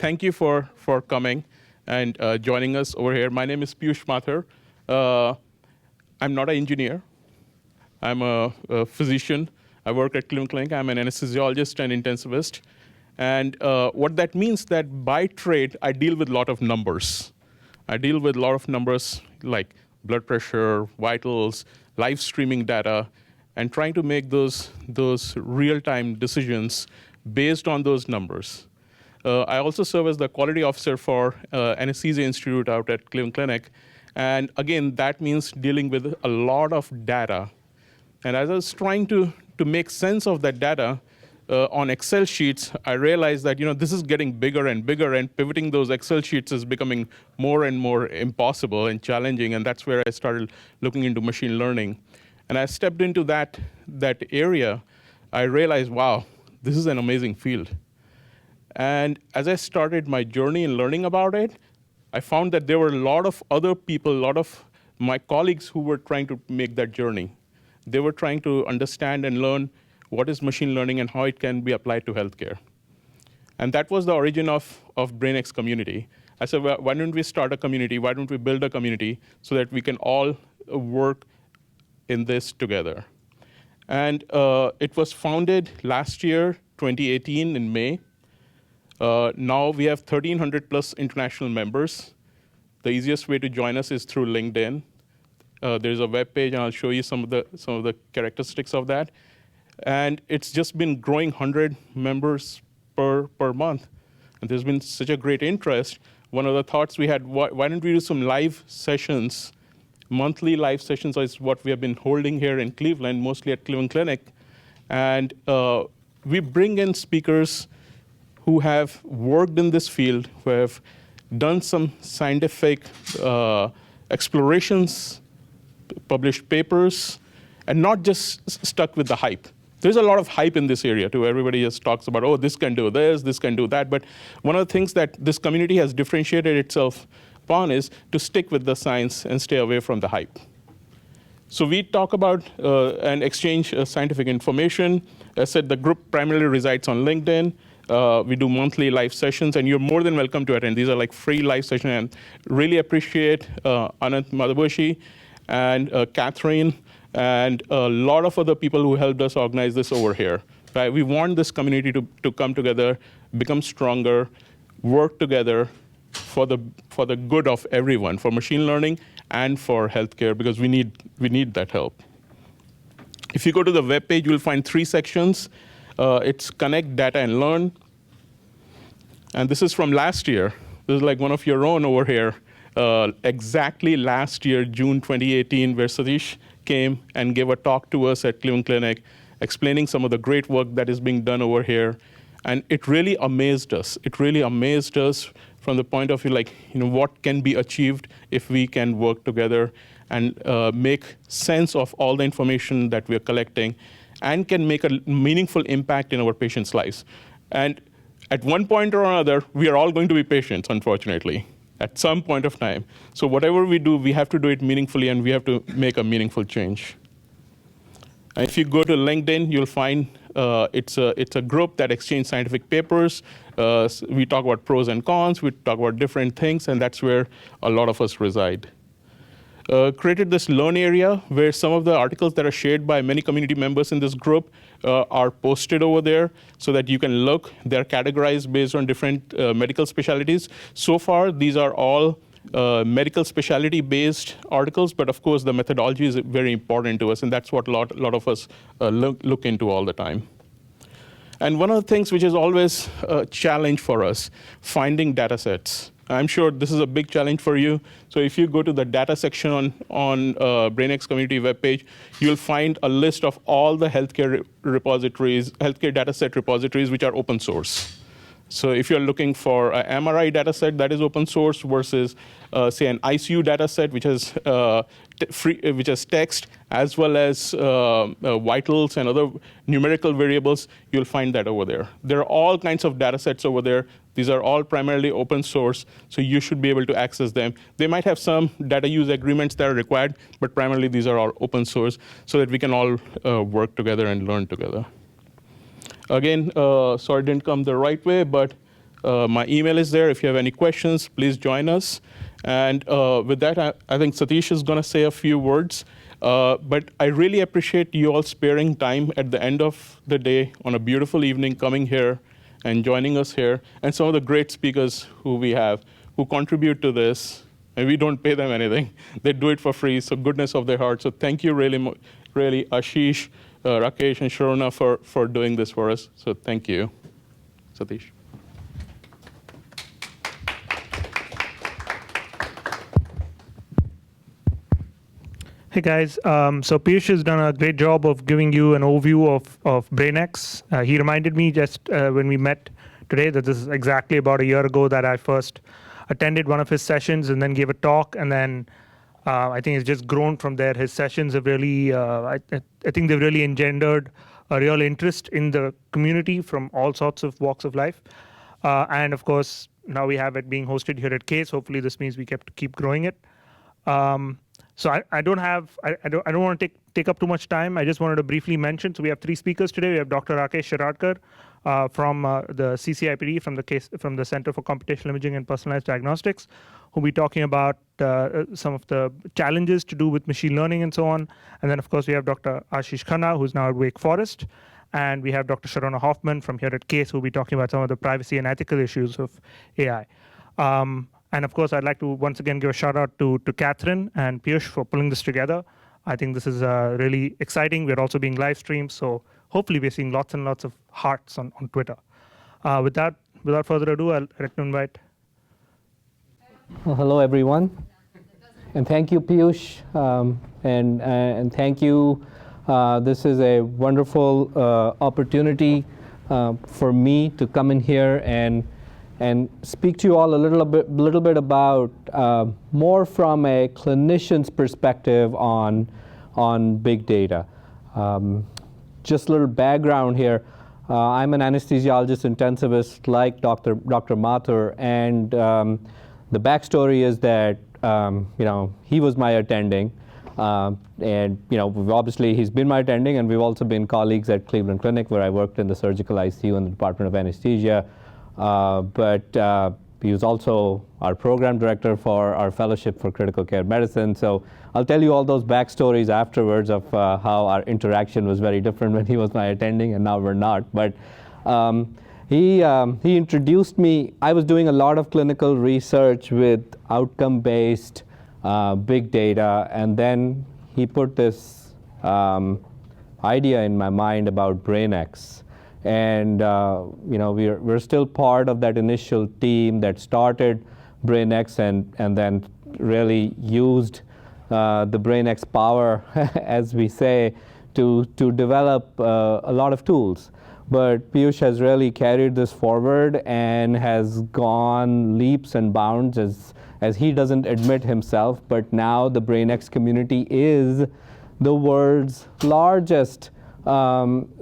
thank you for coming and joining us over here. My name is Piyush Mathur. I'm not an engineer. I'm a physician. I work at Cleveland Clinic. I'm an anesthesiologist and intensivist. And what that means that by trade, I deal with a lot of numbers. I deal with a lot of numbers like blood pressure, vitals, live streaming data, and trying to make those real-time decisions based on those numbers. I also serve as the quality officer for Anesthesia Institute out at Cleveland Clinic. And again, that means dealing with a lot of data. And as I was trying to make sense of that data on Excel sheets, I realized that this is getting bigger and bigger, and pivoting those Excel sheets is becoming more and more impossible and challenging. And that's where I started looking into machine learning. And I stepped into that area. I realized, wow, this is an amazing field. And as I started my journey in learning about it, I found that there were a lot of other people, a lot of my colleagues who were trying to make that journey. They were trying to understand and learn what is machine learning and how it can be applied to healthcare. And that was the origin of BrainX Community. I said, well, why don't we start a community? Why don't we build a community so that we can all work in this together? And it was founded last year, 2018, in May. Now we have 1,300 plus international members. The easiest way to join us is through LinkedIn. There's a web page, and I'll show you some of the characteristics of that. And it's just been growing 100 members per month. And there's been such a great interest. One of the thoughts we had, why don't we do some live sessions? Monthly live sessions is what we have been holding here in Cleveland, mostly at Cleveland Clinic. And we bring in speakers who have worked in this field, who have done some scientific explorations, published papers, and not just stuck with the hype. There's a lot of hype in this area too. Everybody just talks about, oh, this can do this can do that. But one of the things that this community has differentiated itself upon is to stick with the science and stay away from the hype. So we talk about and exchange scientific information. As I said, the group primarily resides on LinkedIn. We do monthly live sessions, and you're more than welcome to attend. These are like free live sessions, and really appreciate Anant Madhaboshi and Catherine and a lot of other people who helped us organize this over here. Right? We want this community to come together, become stronger, work together for the good of everyone, for machine learning and for healthcare, because we need that help. If you go to the web page, you'll find 3 sections. It's Connect, Data, and Learn. And this is from last year. This is like one of your own over here. Exactly last year, June 2018, where Satish came and gave a talk to us at Cleveland Clinic, explaining some of the great work that is being done over here. And it really amazed us. It really amazed us from the point of view, like, what can be achieved if we can work together and make sense of all the information that we are collecting, and can make a meaningful impact in our patients' lives. And at one point or another, we are all going to be patients, unfortunately, at some point of time. So whatever we do, we have to do it meaningfully, and we have to make a meaningful change. And if you go to LinkedIn, you'll find it's a group that exchanges scientific papers. We talk about pros and cons. We talk about different things, and that's where a lot of us reside. Created this Learn area where some of the articles that are shared by many community members in this group are posted over there so that you can look. They're categorized based on different medical specialties. So far, these are all medical specialty-based articles, but of course, the methodology is very important to us, and that's what a lot of us look into all the time. And one of the things which is always a challenge for us, finding data sets. I'm sure this is a big challenge for you. So if you go to the data section on BrainX Community webpage, you'll find a list of all the healthcare repositories, healthcare data set repositories, which are open source. So if you're looking for an MRI data set that is open source versus, say, an ICU data set, which has which has text as well as vitals and other numerical variables, you'll find that over there. There are all kinds of data sets over there. These are all primarily open source, so you should be able to access them. They might have some data use agreements that are required, but primarily these are all open source so that we can all work together and learn together. Again, sorry it didn't come the right way, but My email is there. If you have any questions, please join us. And with that, I think Satish is going to say a few words. But I really appreciate you all sparing time at the end of the day on a beautiful evening, coming here and joining us here, and some of the great speakers who we have who contribute to this. And we don't pay them anything. They do it for free, so goodness of their heart. So thank you really, really, Ashish, Rakesh, and Sharona for doing this for us. So thank you. Satish. Hey guys, so Piyush has done a great job of giving you an overview of BrainX. He reminded me just when we met today that this is exactly about a year ago that I first attended one of his sessions and then gave a talk, and then I think it's just grown from there. His sessions have really, I think they've really engendered a real interest in the community from all sorts of walks of life. And of course, now we have it being hosted here at CASE. Hopefully this means we keep growing it. So I don't want to take up too much time. I just wanted to briefly mention. So we have 3 speakers today. We have Dr. Rakesh Shiradkar from the CCIPD, from the Center for Computational Imaging and Personalized Diagnostics, who'll be talking about some of the challenges to do with machine learning and so on. And then of course we have Dr. Ashish Khanna, who's now at Wake Forest, and we have Dr. Sharona Hoffman from here at CASE, who'll be talking about some of the privacy and ethical issues of AI. And of course, I'd like to once again give a shout out to Catherine and Piyush for pulling this together. I think this is really exciting. We're also being live streamed, so hopefully we're seeing lots and lots of hearts on Twitter. With that, without further ado, I'd like to invite. Well, hello, everyone. And thank you, Piyush. And thank you. This is a wonderful opportunity for me to come in here and speak to you all a little bit about more from a clinician's perspective on big data. Just a little background here. I'm an anesthesiologist intensivist like Dr. Mathur, and the backstory is that he was my attending, and obviously he's been my attending, and we've also been colleagues at Cleveland Clinic, where I worked in the surgical ICU in the Department of Anesthesia. But he was also our program director for our fellowship for critical care medicine. So I'll tell you all those backstories afterwards of how our interaction was very different when he was my attending and now we're not. But he introduced me. I was doing a lot of clinical research with outcome-based big data, and then he put this idea in my mind about BrainX. And we're still part of that initial team that started BrainX and then really used the BrainX power, as we say, to develop a lot of tools. But Piyush has really carried this forward and has gone leaps and bounds, as he doesn't admit himself. But now the BrainX community is the world's largest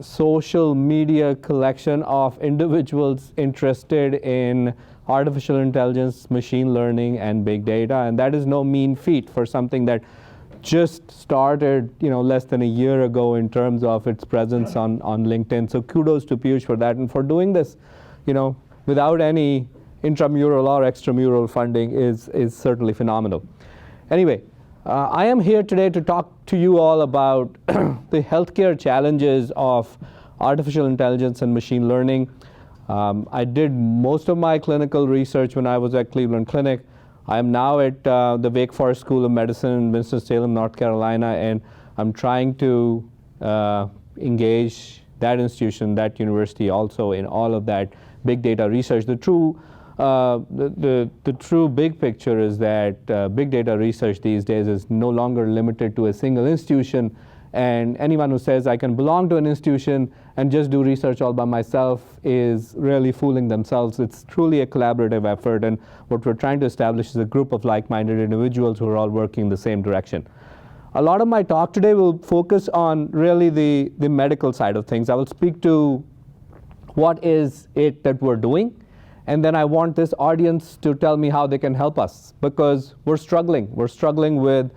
social media collection of individuals interested in artificial intelligence, machine learning, and big data. And that is no mean feat for something that just started less than a year ago in terms of its presence on LinkedIn. So kudos to Piyush for that, and for doing this without any intramural or extramural funding is certainly phenomenal. Anyway, I am here today to talk to you all about the healthcare challenges of artificial intelligence and machine learning. I did most of my clinical research when I was at Cleveland Clinic. I am now at the Wake Forest School of Medicine in Winston-Salem, North Carolina, and I'm trying to engage that institution, that university also in all of that big data research. The true big picture is that big data research these days is no longer limited to a single institution, and anyone who says I can belong to an institution and just do research all by myself is really fooling themselves. It's truly a collaborative effort, and what we're trying to establish is a group of like-minded individuals who are all working in the same direction. A lot of my talk today will focus on really the medical side of things. I will speak to what is it that we're doing, and then I want this audience to tell me how they can help us, because we're struggling. We're struggling with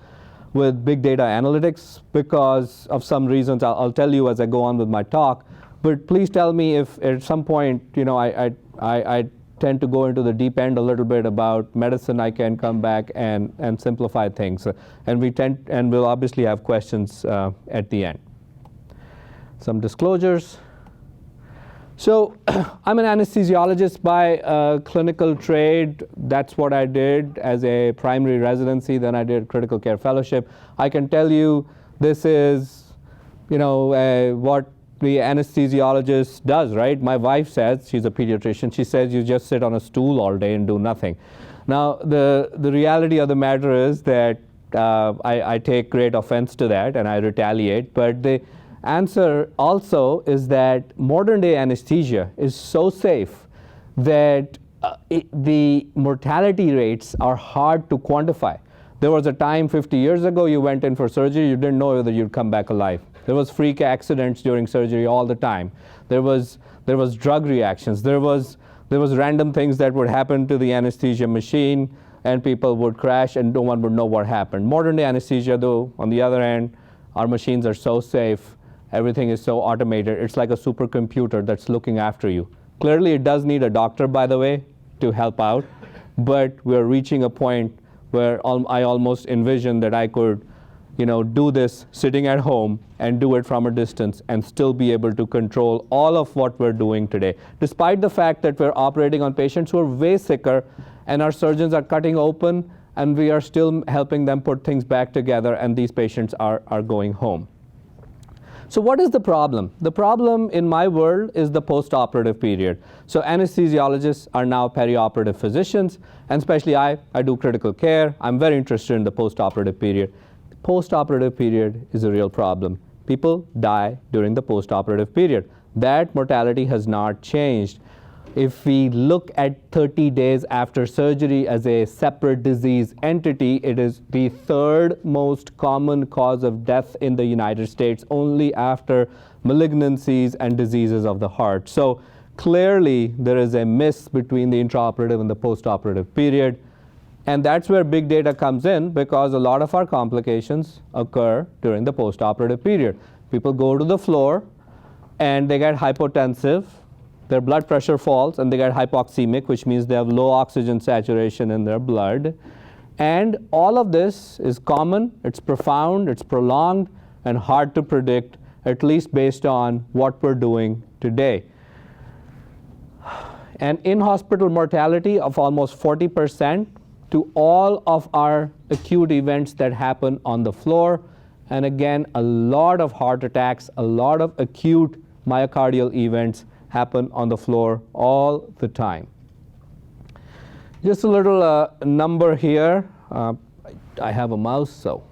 big data analytics because of some reasons I'll tell you as I go on with my talk. But please tell me if at some point I tend to go into the deep end a little bit about medicine, I can come back and simplify things. And we'll obviously have questions at the end. Some disclosures. So I'm an anesthesiologist by clinical trade. That's what I did as a primary residency. Then I did critical care fellowship. I can tell you this is, what the anesthesiologist does, right? My wife says, she's a pediatrician, she says you just sit on a stool all day and do nothing. Now, the reality of the matter is that I take great offense to that and I retaliate, but the answer also is that modern day anesthesia is so safe that the mortality rates are hard to quantify. There was a time 50 years ago you went in for surgery, you didn't know whether you'd come back alive. There was freak accidents during surgery all the time. There was drug reactions. There was random things that would happen to the anesthesia machine and people would crash and no one would know what happened. Modern day anesthesia though, on the other hand, our machines are so safe. Everything is so automated. It's like a supercomputer that's looking after you. Clearly, it does need a doctor, by the way, to help out. But we're reaching a point where I almost envision that I could, do this sitting at home and do it from a distance and still be able to control all of what we're doing today. Despite the fact that we're operating on patients who are way sicker and our surgeons are cutting open and we are still helping them put things back together and these patients are going home. So what is the problem? The problem in my world is the postoperative period. So anesthesiologists are now perioperative physicians, and especially I do critical care. I'm very interested in the postoperative period. The postoperative period is a real problem. People die during the postoperative period. That mortality has not changed. If we look at 30 days after surgery as a separate disease entity, it is the third most common cause of death in the United States, only after malignancies and diseases of the heart. So clearly there is a miss between the intraoperative and the postoperative period. And that's where big data comes in, because a lot of our complications occur during the postoperative period. People go to the floor and they get hypotensive. Their blood pressure falls and they get hypoxemic, which means they have low oxygen saturation in their blood. And all of this is common, it's profound, it's prolonged, and hard to predict, at least based on what we're doing today. And in-hospital mortality of almost 40% to all of our acute events that happen on the floor. And again, a lot of heart attacks, a lot of acute myocardial events happen on the floor all the time. Just a little number here. I have a mouse, so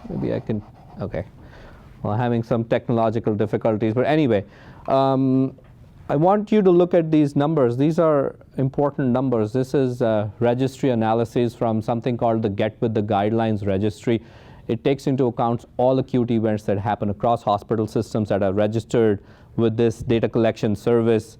maybe I can, okay. Well, having some technological difficulties, but anyway, I want you to look at these numbers. These are important numbers. This is registry analysis from something called the Get With The Guidelines registry. It takes into account all acute events that happen across hospital systems that are registered with this data collection service.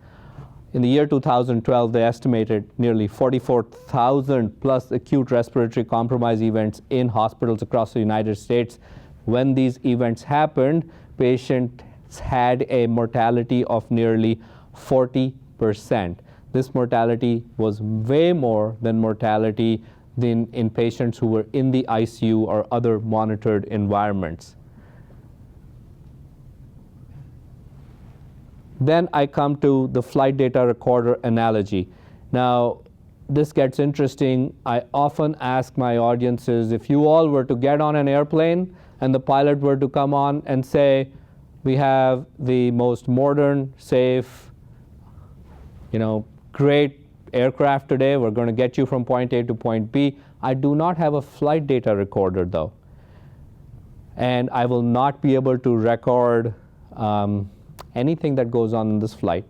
In the year 2012, they estimated nearly 44,000 plus acute respiratory compromise events in hospitals across the United States. When these events happened, patients had a mortality of nearly 40%. This mortality was way more than mortality in patients who were in the ICU or other monitored environments. Then I come to the flight data recorder analogy. Now, this gets interesting. I often ask my audiences, if you all were to get on an airplane and the pilot were to come on and say, we have the most modern, safe, great aircraft today, we're going to get you from point A to point B. I do not have a flight data recorder though. And I will not be able to record anything that goes on in this flight.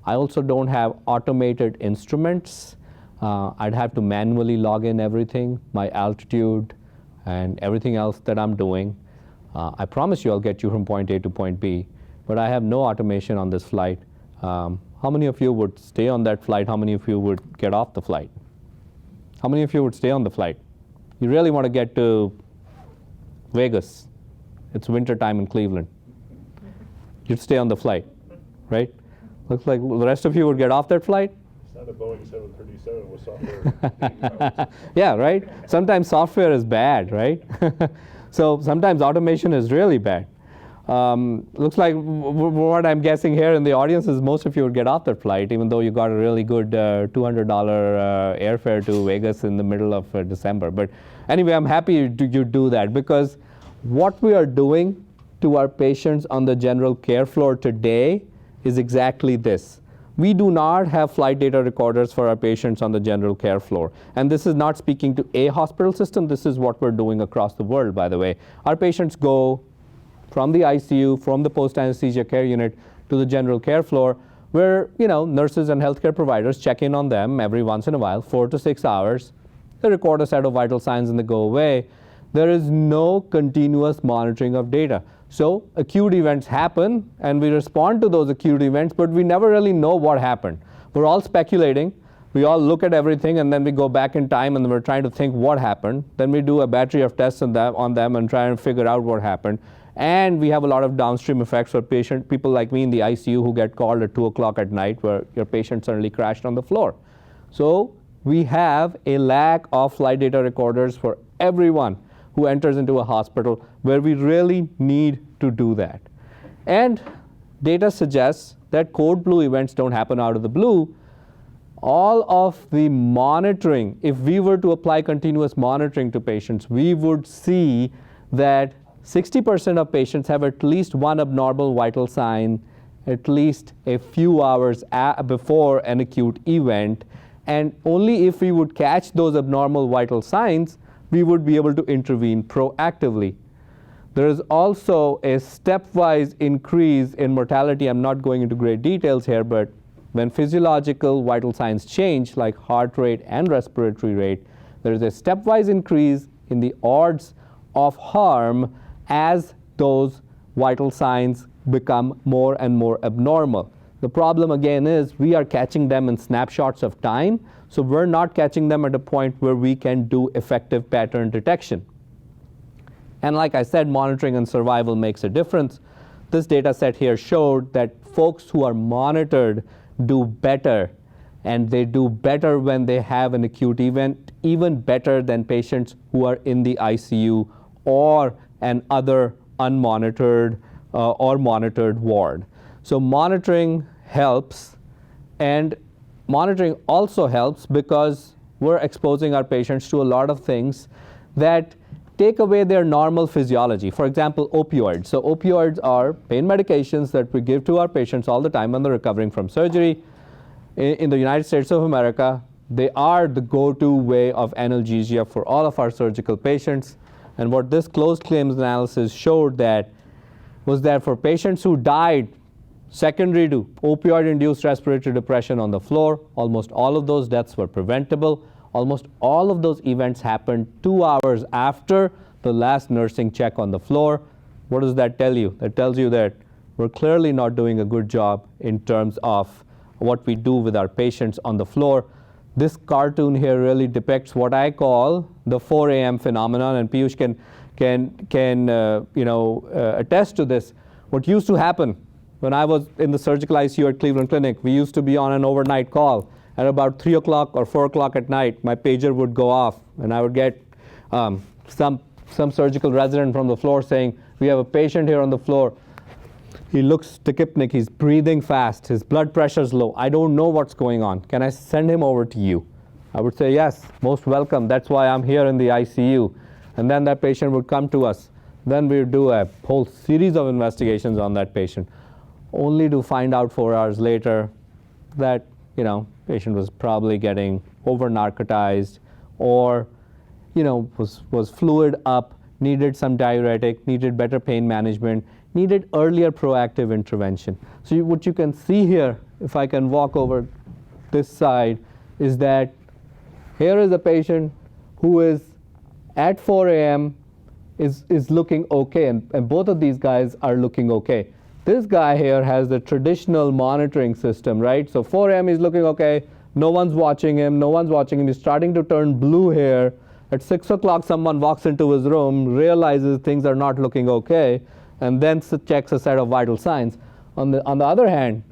I also don't have automated instruments. I'd have to manually log in everything, my altitude and everything else that I'm doing. I promise you I'll get you from point A to point B, but I have no automation on this flight. How many of you would stay on that flight? How many of you would get off the flight? How many of you would stay on the flight? You really want to get to Vegas. It's winter time in Cleveland. You'd stay on the flight, right? Looks like the rest of you would get off that flight. Not a Boeing 737 with software. Yeah, right? Sometimes software is bad, right? So sometimes automation is really bad. Looks like what I'm guessing here in the audience is most of you would get off that flight, even though you got a really good $200 airfare to Vegas in the middle of December. But anyway, I'm happy you do that, because what we are doing to our patients on the general care floor today is exactly this. We do not have flight data recorders for our patients on the general care floor. And this is not speaking to a hospital system. This is what we're doing across the world, by the way. Our patients go from the ICU, from the post-anesthesia care unit to the general care floor, where nurses and healthcare providers check in on them every once in a while, 4 to 6 hours. They record a set of vital signs and they go away. There is no continuous monitoring of data. So acute events happen, and we respond to those acute events, but we never really know what happened. We're all speculating. We all look at everything, and then we go back in time, and we're trying to think what happened. Then we do a battery of tests on them and try and figure out what happened. And we have a lot of downstream effects for people like me in the ICU who get called at 2 o'clock at night where your patient suddenly crashed on the floor. So we have a lack of flight data recorders for everyone who enters into a hospital, where we really need to do that. And data suggests that code blue events don't happen out of the blue. All of the monitoring, if we were to apply continuous monitoring to patients, we would see that 60% of patients have at least one abnormal vital sign at least a few hours before an acute event. And only if we would catch those abnormal vital signs, we would be able to intervene proactively. There is also a stepwise increase in mortality. I'm not going into great details here, but when physiological vital signs change, like heart rate and respiratory rate, there is a stepwise increase in the odds of harm as those vital signs become more and more abnormal. The problem again is we are catching them in snapshots of time, so we're not catching them at a point where we can do effective pattern detection. And like I said, monitoring and survival makes a difference. This data set here showed that folks who are monitored do better, and they do better when they have an acute event, even better than patients who are in the ICU or an other unmonitored or monitored ward. So monitoring helps, and monitoring also helps because we're exposing our patients to a lot of things that take away their normal physiology. For example, opioids. So opioids are pain medications that we give to our patients all the time when they're recovering from surgery. In the United States of America, they are the go-to way of analgesia for all of our surgical patients. And what this closed claims analysis showed was that for patients who died secondary to opioid-induced respiratory depression on the floor, almost all of those deaths were preventable. Almost all of those events happened 2 hours after the last nursing check on the floor. What does that tell you? That tells you that we're clearly not doing a good job in terms of what we do with our patients on the floor. This cartoon here really depicts what I call the 4 a.m. phenomenon, and Piyush can attest to this. What used to happen when I was in the surgical ICU at Cleveland Clinic, we used to be on an overnight call. At about 3 o'clock or 4 o'clock at night, my pager would go off, and I would get some surgical resident from the floor saying, "We have a patient here on the floor. He looks tachypnic, he's breathing fast, his blood pressure's low. I don't know what's going on. Can I send him over to you?" I would say, "Yes, most welcome. That's why I'm here in the ICU." And then that patient would come to us. Then we would do a whole series of investigations on that patient, only to find out 4 hours later that patient was probably getting over-narcotized or was fluid up, needed some diuretic, needed better pain management, needed earlier proactive intervention. So what you can see here, if I can walk over this side, is that here is a patient who is at 4 a.m. is looking okay, and both of these guys are looking okay. This guy here has the traditional monitoring system, right? So 4 a.m. he's looking okay, no one's watching him, he's starting to turn blue here. At 6 o'clock someone walks into his room, realizes things are not looking okay, and then checks a set of vital signs. On the other hand,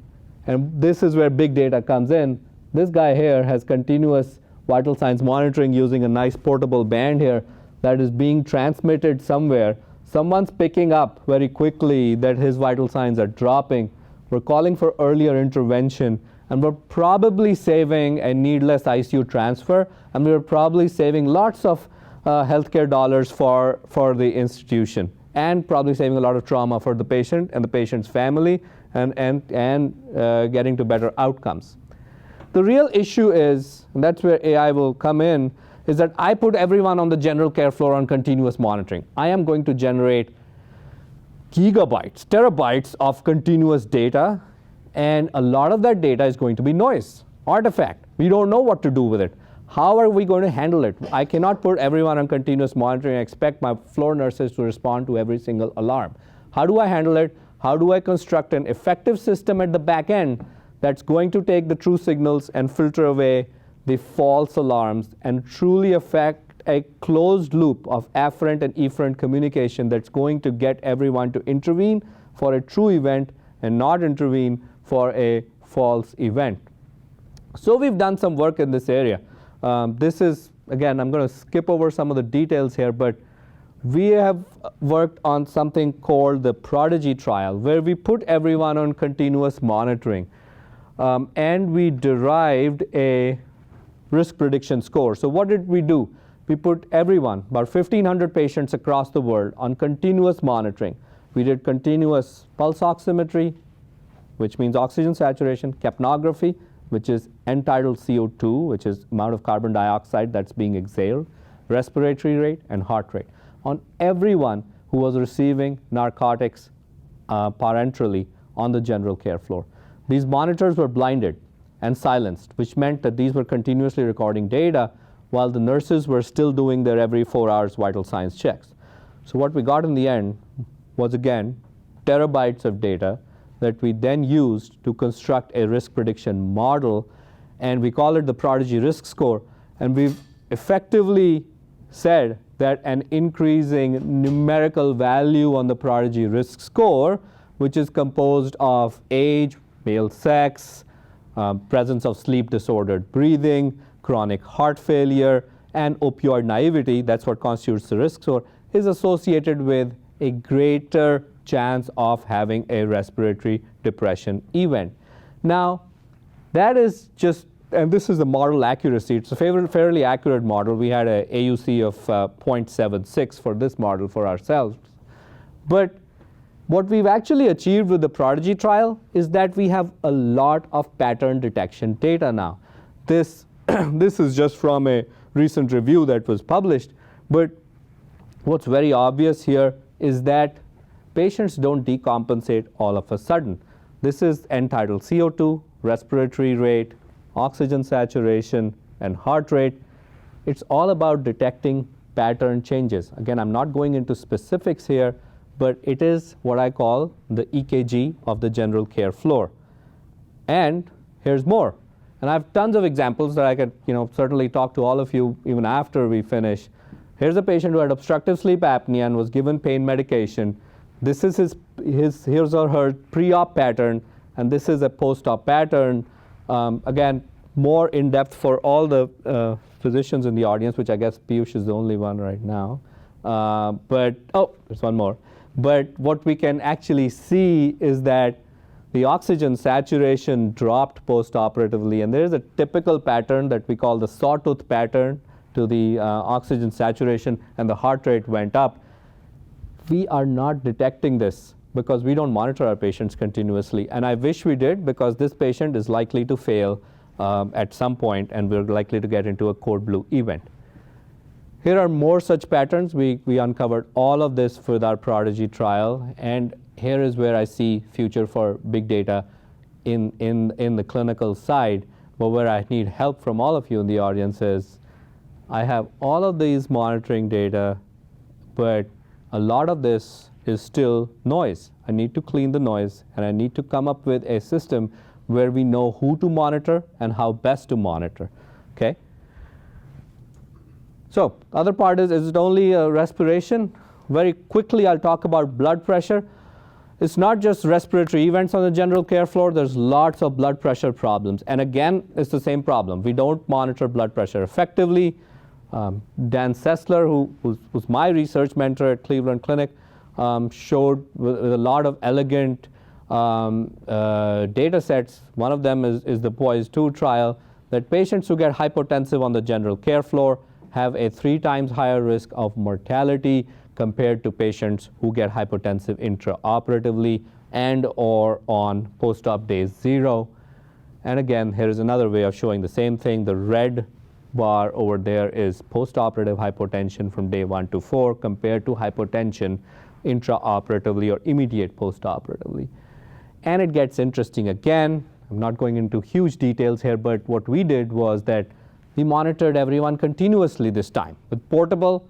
and this is where big data comes in, This guy here has continuous vital signs monitoring using a nice portable band here that is being transmitted somewhere. Someone's picking up very quickly that his vital signs are dropping. We're calling for earlier intervention, and we're probably saving a needless ICU transfer, and we're probably saving lots of healthcare dollars for the institution, and probably saving a lot of trauma for the patient and the patient's family, and getting to better outcomes. The real issue is, and that's where AI will come in, is that I put everyone on the general care floor on continuous monitoring. I am going to generate gigabytes, terabytes of continuous data, and a lot of that data is going to be noise, artifact. We don't know what to do with it. How are we going to handle it? I cannot put everyone on continuous monitoring and expect my floor nurses to respond to every single alarm. How do I handle it? How do I construct an effective system at the back end that's going to take the true signals and filter away the false alarms and truly affect a closed loop of afferent and efferent communication that's going to get everyone to intervene for a true event and not intervene for a false event? So we've done some work in this area. This is, again, I'm going to skip over some of the details here, but we have worked on something called the Prodigy Trial, where we put everyone on continuous monitoring. And we derived a risk prediction score. So what did we do? We put everyone, about 1,500 patients across the world, on continuous monitoring. We did continuous pulse oximetry, which means oxygen saturation, capnography, which is end-tidal CO2, which is amount of carbon dioxide that's being exhaled, respiratory rate, and heart rate, on everyone who was receiving narcotics parenterally on the general care floor. These monitors were blinded and silenced, which meant that these were continuously recording data while the nurses were still doing their every 4 hours vital signs checks. So what we got in the end was, again, terabytes of data that we then used to construct a risk prediction model, and we call it the Prodigy Risk Score. And we've effectively said that an increasing numerical value on the Prodigy Risk Score, which is composed of age, male sex, presence of sleep-disordered breathing, chronic heart failure, and opioid naivety, that's what constitutes the risk score, is associated with a greater chance of having a respiratory depression event. Now, that is just, and this is the model accuracy. It's a fairly accurate model. We had a AUC of 0.76 for this model for ourselves. But what we've actually achieved with the Prodigy trial is that we have a lot of pattern detection data now. This is just from a recent review that was published, but what's very obvious here is that patients don't decompensate all of a sudden. This is end-tidal CO2, respiratory rate, oxygen saturation, and heart rate. It's all about detecting pattern changes. Again, I'm not going into specifics here, but it is what I call the EKG of the general care floor. And here's more. And I have tons of examples that I could certainly talk to all of you even after we finish. Here's a patient who had obstructive sleep apnea and was given pain medication. This is his or her pre-op pattern, and this is a post-op pattern. Again, more in-depth for all the physicians in the audience, which I guess Piyush is the only one right now. There's one more. But what we can actually see is that the oxygen saturation dropped post-operatively, and there is a typical pattern that we call the sawtooth pattern to the oxygen saturation, and the heart rate went up. We are not detecting this because we don't monitor our patients continuously, and I wish we did, because this patient is likely to fail at some point, and we're likely to get into a code blue event. Here are more such patterns. We uncovered all of this with our Prodigy trial, and here is where I see future for big data in the clinical side, but where I need help from all of you in the audience is I have all of these monitoring data, but a lot of this is still noise. I need to clean the noise, and I need to come up with a system where we know who to monitor and how best to monitor, okay? So other part is it only respiration? Very quickly, I'll talk about blood pressure. it's not just respiratory events on the general care floor. There's lots of blood pressure problems. And again, it's the same problem. We don't monitor blood pressure effectively. Dan Sessler, who's my research mentor at Cleveland Clinic, showed with a lot of elegant data sets. One of them is the POISE-2 trial, that patients who get hypotensive on the general care floor have a 3 times higher risk of mortality compared to patients who get hypotensive intraoperatively and or on post-op day 0. And again, here is another way of showing the same thing. The red bar over there is post-operative hypotension from day 1 to 4 compared to hypotension intraoperatively or immediate post-operatively. And it gets interesting again. I'm not going into huge details here, but what we did was that we monitored everyone continuously this time with portable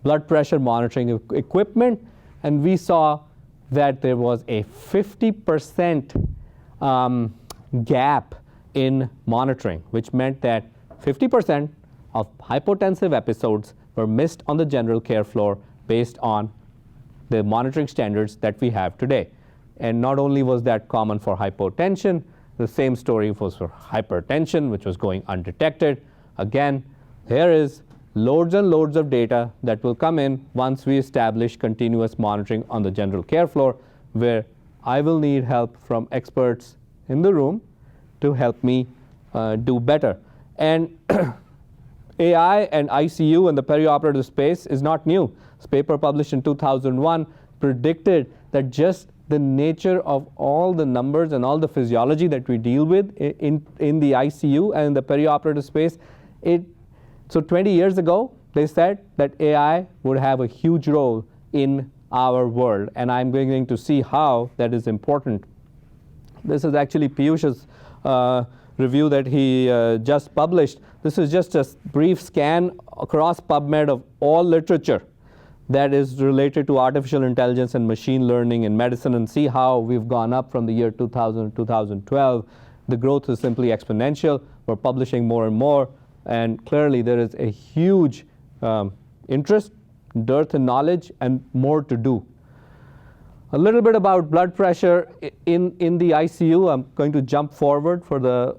blood pressure monitoring equipment, and we saw that there was a 50% gap in monitoring, which meant that 50% of hypotensive episodes were missed on the general care floor based on the monitoring standards that we have today. And not only was that common for hypotension, the same story was for hypertension, which was going undetected. Again, here is loads and loads of data that will come in once we establish continuous monitoring on the general care floor, where I will need help from experts in the room to help me do better. And AI and ICU in the perioperative space is not new. This paper published in 2001 predicted that just the nature of all the numbers and all the physiology that we deal with in the ICU and in the perioperative space, so 20 years ago, they said that AI would have a huge role in our world, and I'm going to see how that is important. This is actually Piyush's review that he just published. This is just a brief scan across PubMed of all literature that is related to artificial intelligence and machine learning in medicine, and see how we've gone up from the year 2000 to 2012. The growth is simply exponential. We're publishing more and more, and clearly there is a huge interest, dearth in knowledge, and more to do. A little bit about blood pressure in the ICU. I'm going to jump forward for the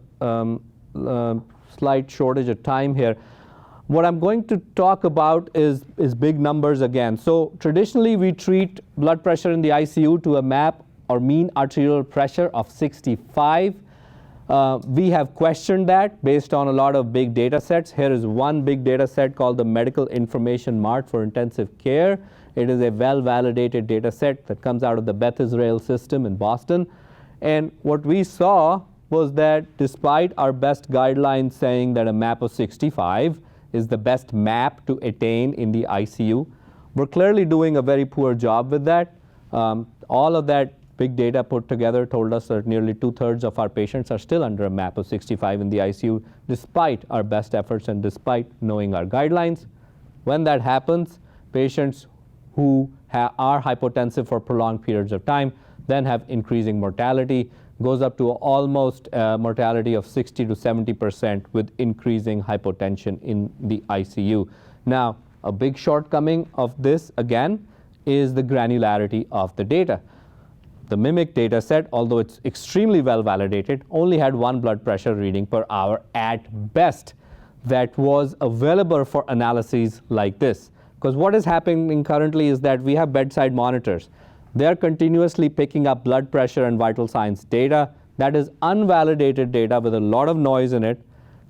slight shortage of time here. What I'm going to talk about is big numbers again. So traditionally, we treat blood pressure in the ICU to a MAP or mean arterial pressure of 65. We have questioned that based on a lot of big data sets. Here is one big data set called the Medical Information Mart for Intensive Care. It is a well-validated data set that comes out of the Beth Israel system in Boston. And what we saw was that despite our best guidelines saying that a MAP of 65 is the best MAP to attain in the ICU, we're clearly doing a very poor job with that. All of that big data put together told us that nearly 2/3 of our patients are still under a MAP of 65 in the ICU, despite our best efforts and despite knowing our guidelines. When that happens, patients who are hypotensive for prolonged periods of time then have increasing mortality, goes up to almost mortality of 60 to 70% with increasing hypotension in the ICU. Now, a big shortcoming of this, again, is the granularity of the data. The MIMIC data set, although it's extremely well validated, only had 1 blood pressure reading per hour at best that was available for analyses like this. Because what is happening currently is that we have bedside monitors. They're continuously picking up blood pressure and vital signs data. That is unvalidated data with a lot of noise in it.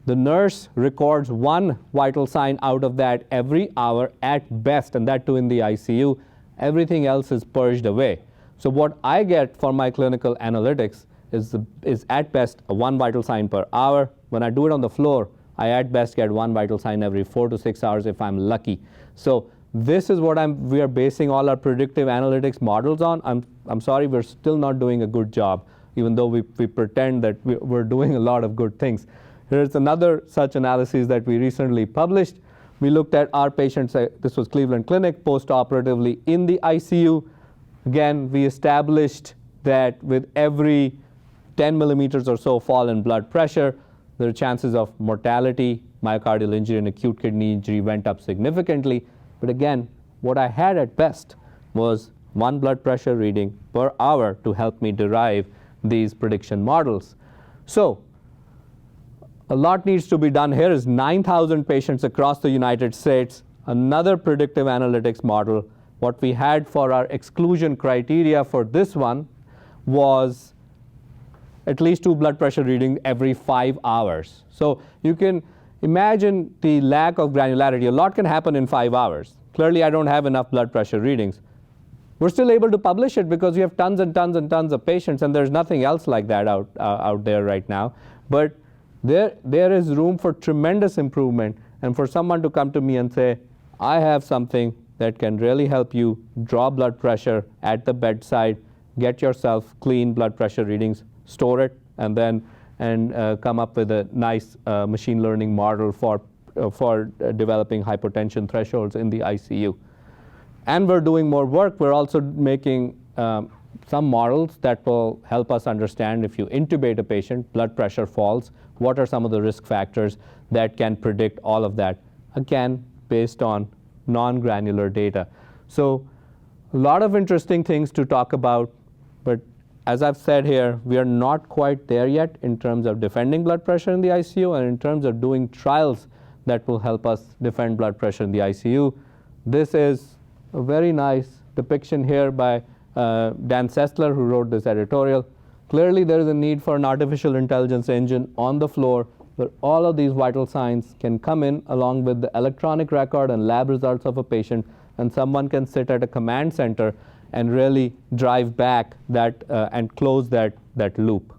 The nurse records 1 vital sign out of that every hour at best, and that too in the ICU. Everything else is purged away. So what I get for my clinical analytics is at best a 1 vital sign per hour. When I do it on the floor, I at best get 1 vital sign every 4 to 6 hours if I'm lucky. So this is what we are basing all our predictive analytics models on. I'm sorry, we're still not doing a good job, even though we pretend that we're doing a lot of good things. Here's another such analysis that we recently published. We looked at our patients, this was Cleveland Clinic, post-operatively in the ICU. Again, we established that with every 10 millimeters or so fall in blood pressure, the chances of mortality, myocardial injury, and acute kidney injury went up significantly. But again, what I had at best was one blood pressure reading per hour to help me derive these prediction models. So a lot needs to be done. Here is 9,000 patients across the United States, another predictive analytics model. What we had for our exclusion criteria for this one was at least 2 blood pressure readings every 5 hours. So you can imagine the lack of granularity. A lot can happen in 5 hours. Clearly, I don't have enough blood pressure readings. We're still able to publish it because we have tons and tons and tons of patients, and there's nothing else like that out there right now. But there is room for tremendous improvement, and for someone to come to me and say, I have something that can really help you draw blood pressure at the bedside, get yourself clean blood pressure readings, store it, and then come up with a nice machine learning model for developing hypertension thresholds in the ICU. And we're doing more work. We're also making some models that will help us understand if you intubate a patient, blood pressure falls, what are some of the risk factors that can predict all of that, again, based on non-granular data. So a lot of interesting things to talk about, but as I've said here, we are not quite there yet in terms of defending blood pressure in the ICU and in terms of doing trials that will help us defend blood pressure in the ICU. This is a very nice depiction here by Dan Sessler, who wrote this editorial. Clearly, there is a need for an artificial intelligence engine on the floor where all of these vital signs can come in along with the electronic record and lab results of a patient, and someone can sit at a command center and really drive back that and close that loop.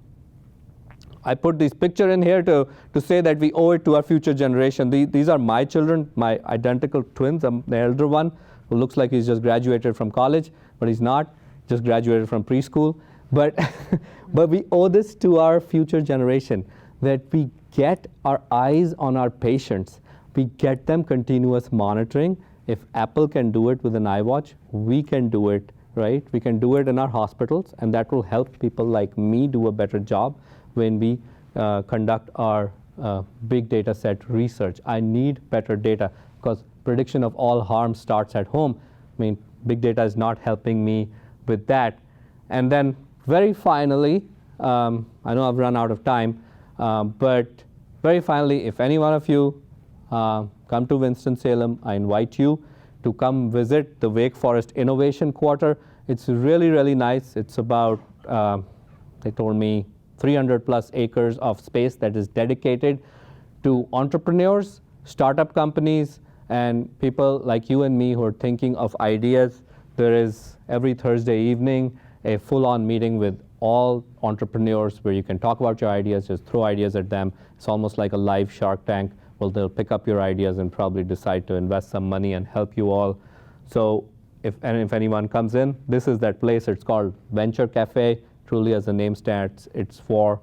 I put this picture in here to say that we owe it to our future generation. These are my children, my identical twins. I'm the elder one, who looks like he's just graduated from college, but he's not, just graduated from preschool. But we owe this to our future generation, that we get our eyes on our patients. We get them continuous monitoring. If Apple can do it with an iWatch, we can do it, right? We can do it in our hospitals, and that will help people like me do a better job when we conduct our big data set research. I need better data because prediction of all harm starts at home. I mean, big data is not helping me with that. And then very finally, I know I've run out of time, but very finally, if any one of you come to Winston-Salem, I invite you to come visit the Wake Forest Innovation Quarter. It's really, really nice. It's about, they told me, 300 plus acres of space that is dedicated to entrepreneurs, startup companies, and people like you and me who are thinking of ideas. There is every Thursday evening a full-on meeting with all entrepreneurs where you can talk about your ideas, just throw ideas at them. It's almost like a live Shark Tank. Well, they'll pick up your ideas and probably decide to invest some money and help you all. So if anyone comes in, this is that place. It's called Venture Cafe. Truly, as the name states, it's for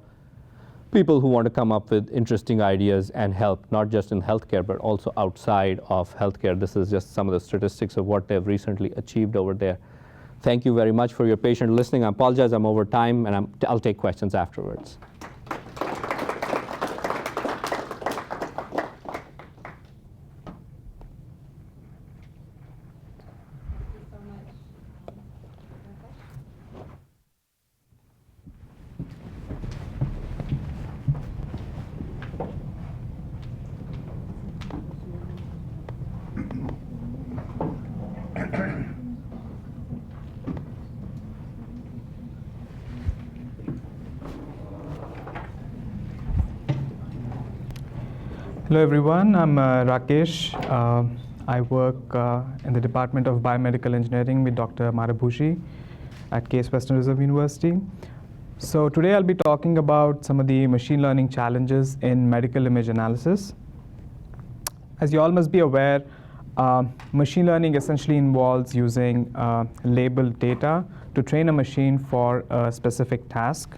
people who want to come up with interesting ideas and help, not just in healthcare, but also outside of healthcare. This is just some of the statistics of what they've recently achieved over there. Thank you very much for your patient listening. I apologize, I'm over time, and I'll take questions afterwards. Hello everyone, I'm Rakesh. I work in the Department of Biomedical Engineering with Dr. Marabhushi at Case Western Reserve University. So today I'll be talking about some of the machine learning challenges in medical image analysis. As you all must be aware, machine learning essentially involves using labeled data to train a machine for a specific task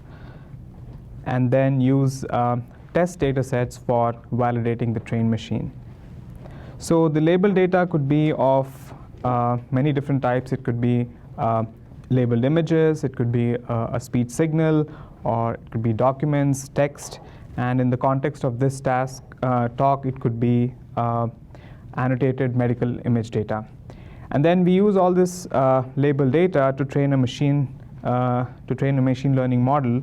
and then use test data sets for validating the trained machine. So the labeled data could be of many different types. It could be labeled images, it could be a speech signal, or it could be documents, text, and in the context of this talk, it could be annotated medical image data. And then we use all this labeled data to train a machine learning model.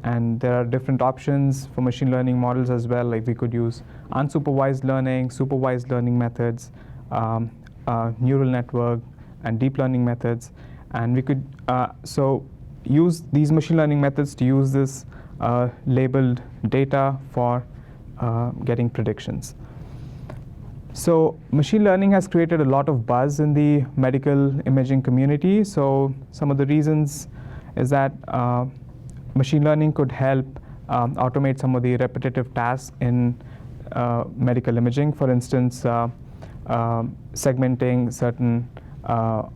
And there are different options for machine learning models as well. Like we could use unsupervised learning, supervised learning methods, neural network, and deep learning methods. And we could so use these machine learning methods to use this labeled data for getting predictions. So machine learning has created a lot of buzz in the medical imaging community. So some of the reasons is that machine learning could help automate some of the repetitive tasks in medical imaging. For instance, segmenting certain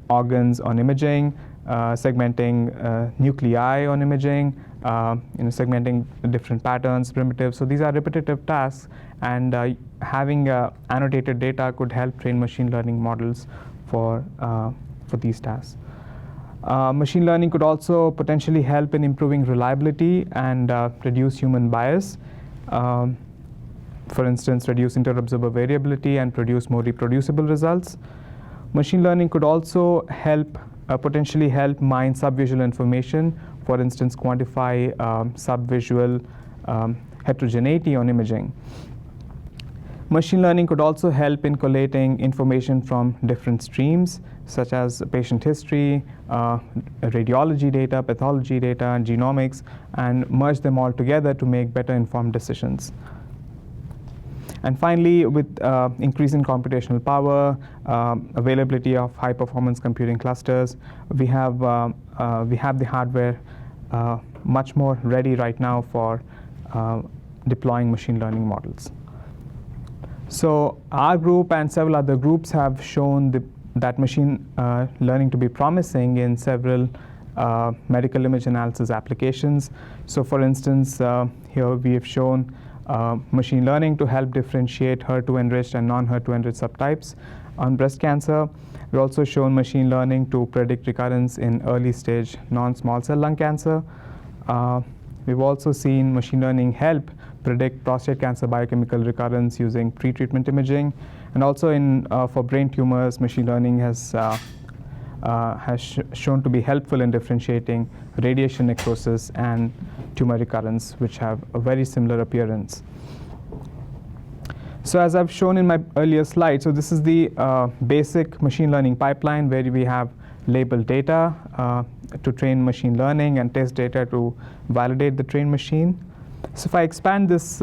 organs on imaging, segmenting nuclei on imaging, segmenting different patterns, primitives. So these are repetitive tasks, and having annotated data could help train machine learning models for these tasks. Machine learning could also potentially help in improving reliability and reduce human bias. For instance, reduce inter-observer variability and produce more reproducible results. Machine learning could also help, potentially help mine subvisual information. For instance, quantify subvisual heterogeneity on imaging. Machine learning could also help in collating information from different streams, such as patient history, radiology data, pathology data, and genomics, and merge them all together to make better informed decisions. And finally, with increase in computational power, availability of high-performance computing clusters, we have the hardware much more ready right now for deploying machine learning models. So our group and several other groups have shown that machine learning to be promising in several medical image analysis applications. So for instance, here we have shown machine learning to help differentiate HER2-enriched and non-HER2-enriched subtypes on breast cancer. We've also shown machine learning to predict recurrence in early-stage non-small cell lung cancer. We've also seen machine learning help predict prostate cancer biochemical recurrence using pre-treatment imaging. And also for brain tumors, machine learning has shown to be helpful in differentiating radiation necrosis and tumor recurrence, which have a very similar appearance. So as I've shown in my earlier slide, so this is the basic machine learning pipeline where we have labeled data to train machine learning and test data to validate the trained machine. So if I expand this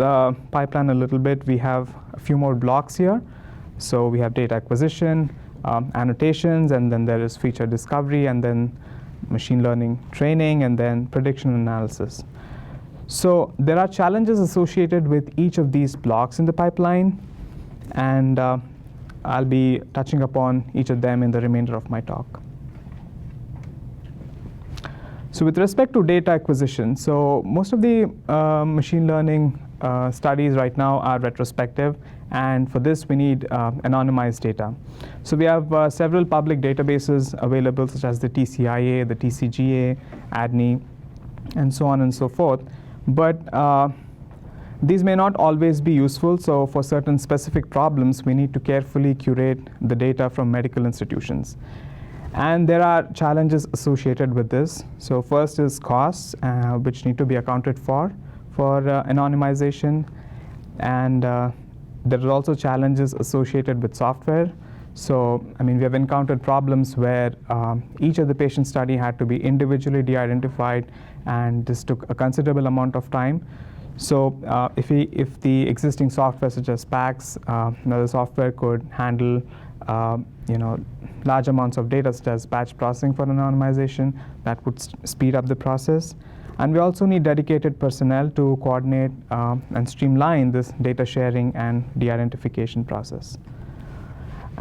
pipeline a little bit, we have a few more blocks here. So we have data acquisition, annotations, and then there is feature discovery, and then machine learning training, and then prediction analysis. So there are challenges associated with each of these blocks in the pipeline, and I'll be touching upon each of them in the remainder of my talk. So with respect to data acquisition, so most of the machine learning studies right now are retrospective, and for this we need anonymized data. So we have several public databases available, such as the TCIA, the TCGA, ADNI, and so on and so forth. But these may not always be useful, so for certain specific problems we need to carefully curate the data from medical institutions. And there are challenges associated with this. So first is costs, which need to be accounted for anonymization. And there are also challenges associated with software. So, I mean, we have encountered problems where each of the patient study had to be individually de-identified, and this took a considerable amount of time. So if the existing software, such as PACS, the software could handle large amounts of data, such as batch processing for anonymization, that would speed up the process. And we also need dedicated personnel to coordinate and streamline this data sharing and de-identification process.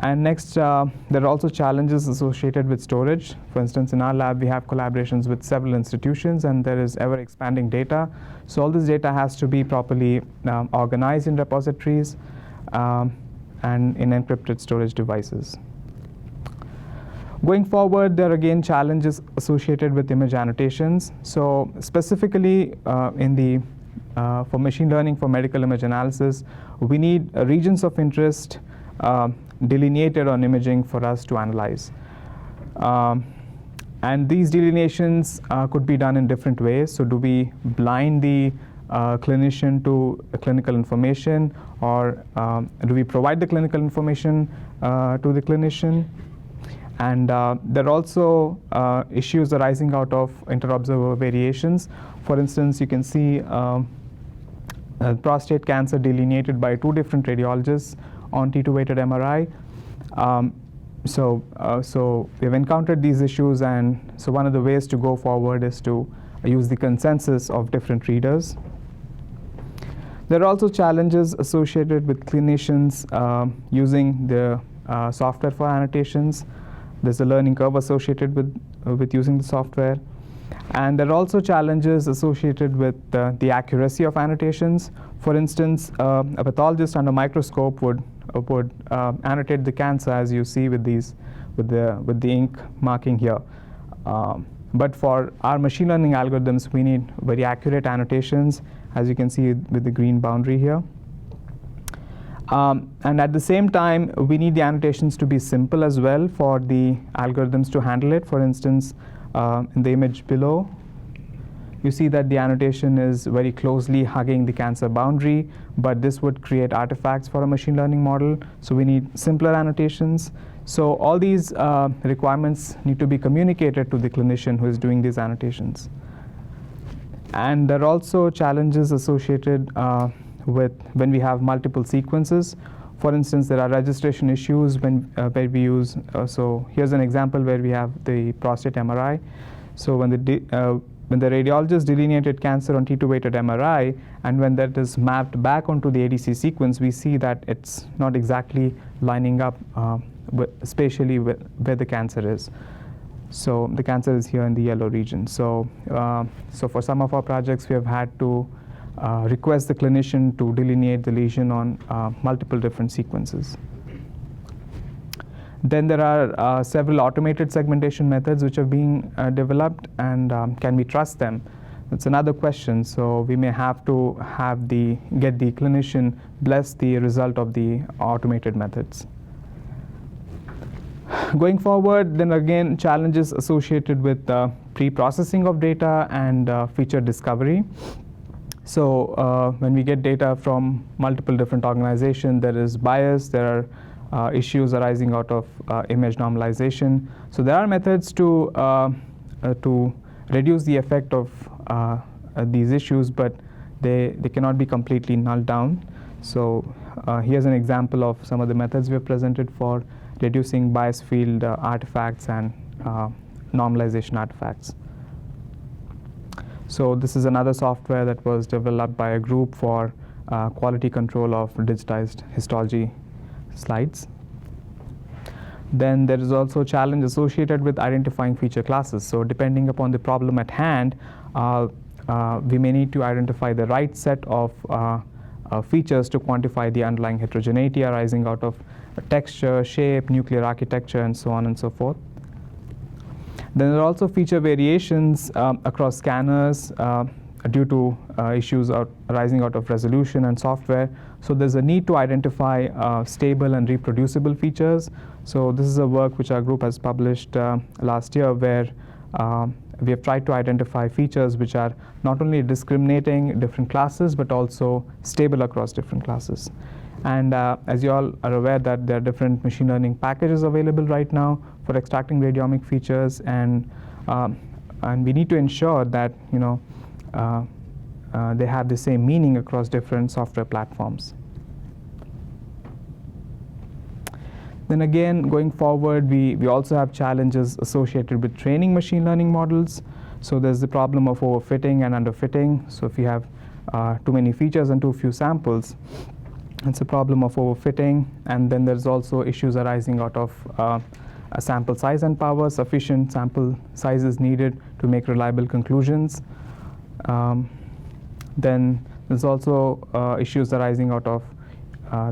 And next, there are also challenges associated with storage. For instance, in our lab, we have collaborations with several institutions, and there is ever-expanding data. So all this data has to be properly organized in repositories and in encrypted storage devices. Going forward, there are again challenges associated with image annotations. So specifically for machine learning for medical image analysis, we need regions of interest delineated on imaging for us to analyze. And these delineations could be done in different ways. So do we blind the clinician to clinical information, or do we provide the clinical information to the clinician? And there are also issues arising out of interobserver variations. For instance, you can see prostate cancer delineated by 2 different radiologists on T2-weighted MRI. So we've encountered these issues, and so one of the ways to go forward is to use the consensus of different readers. There are also challenges associated with clinicians using the software for annotations. There's a learning curve associated with using the software. And there are also challenges associated with the accuracy of annotations. For instance, a pathologist under microscope would annotate the cancer, as you see with the ink marking here. But for our machine learning algorithms, we need very accurate annotations, as you can see with the green boundary here. And at the same time, we need the annotations to be simple as well for the algorithms to handle it. For instance, in the image below, you see that the annotation is very closely hugging the cancer boundary, but this would create artifacts for a machine learning model. So we need simpler annotations. So all these requirements need to be communicated to the clinician who is doing these annotations. And there are also challenges associated with when we have multiple sequences. For instance, there are registration issues where we use, so here's an example where we have the prostate MRI. So when the radiologist delineated cancer on T2-weighted MRI, and when that is mapped back onto the ADC sequence, we see that it's not exactly lining up spatially where the cancer is. So the cancer is here in the yellow region. So for some of our projects, we have had to request the clinician to delineate the lesion on multiple different sequences. Then there are several automated segmentation methods which are being developed, and can we trust them? That's another question. So we may have to get the clinician bless the result of the automated methods. Going forward, then again, challenges associated with pre-processing of data and feature discovery. So when we get data from multiple different organizations, there is bias, there are issues arising out of image normalization. So there are methods to reduce the effect of these issues, but they cannot be completely nulled down. So here's an example of some of the methods we have presented for reducing bias field artifacts and normalization artifacts. So this is another software that was developed by a group for quality control of digitized histology slides. Then there is also a challenge associated with identifying feature classes. So depending upon the problem at hand, we may need to identify the right set of features to quantify the underlying heterogeneity arising out of texture, shape, nuclear architecture, and so on and so forth. Then there are also feature variations across scanners due to issues arising out of resolution and software. So there's a need to identify stable and reproducible features. So this is a work which our group has published last year, where we have tried to identify features which are not only discriminating different classes, but also stable across different classes. And as you all are aware that there are different machine learning packages available right now for extracting radiomic features, and we need to ensure that they have the same meaning across different software platforms. Then again, going forward, we also have challenges associated with training machine learning models. So there's the problem of overfitting and underfitting. So if you have too many features and too few samples, it's a problem of overfitting. And then there's also issues arising out of a sample size and power. Sufficient sample size is needed to make reliable conclusions. Then there's also issues arising out of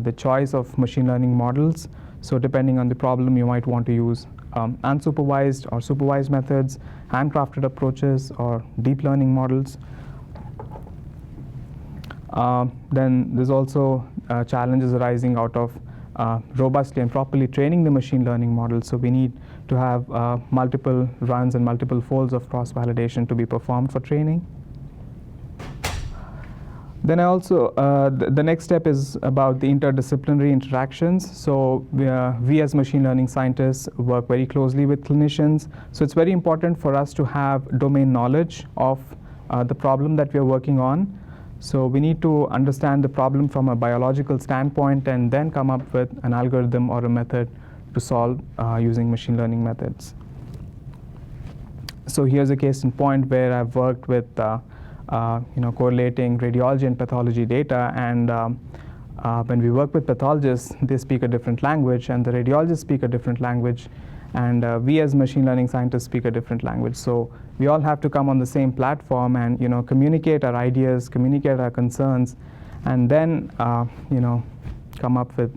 the choice of machine learning models. So depending on the problem, you might want to use unsupervised or supervised methods, handcrafted approaches, or deep learning models. Then there's also challenges arising out of robustly and properly training the machine learning model. So we need to have multiple runs and multiple folds of cross-validation to be performed for training. Then I also, the next step is about the interdisciplinary interactions. So we as machine learning scientists work very closely with clinicians. So it's very important for us to have domain knowledge of the problem that we are working on. So we need to understand the problem from a biological standpoint and then come up with an algorithm or a method to solve using machine learning methods. So here's a case in point where I've worked with correlating radiology and pathology data, and when we work with pathologists, they speak a different language, and the radiologists speak a different language, and we as machine learning scientists speak a different language. So we all have to come on the same platform and communicate our ideas, communicate our concerns, and then come up with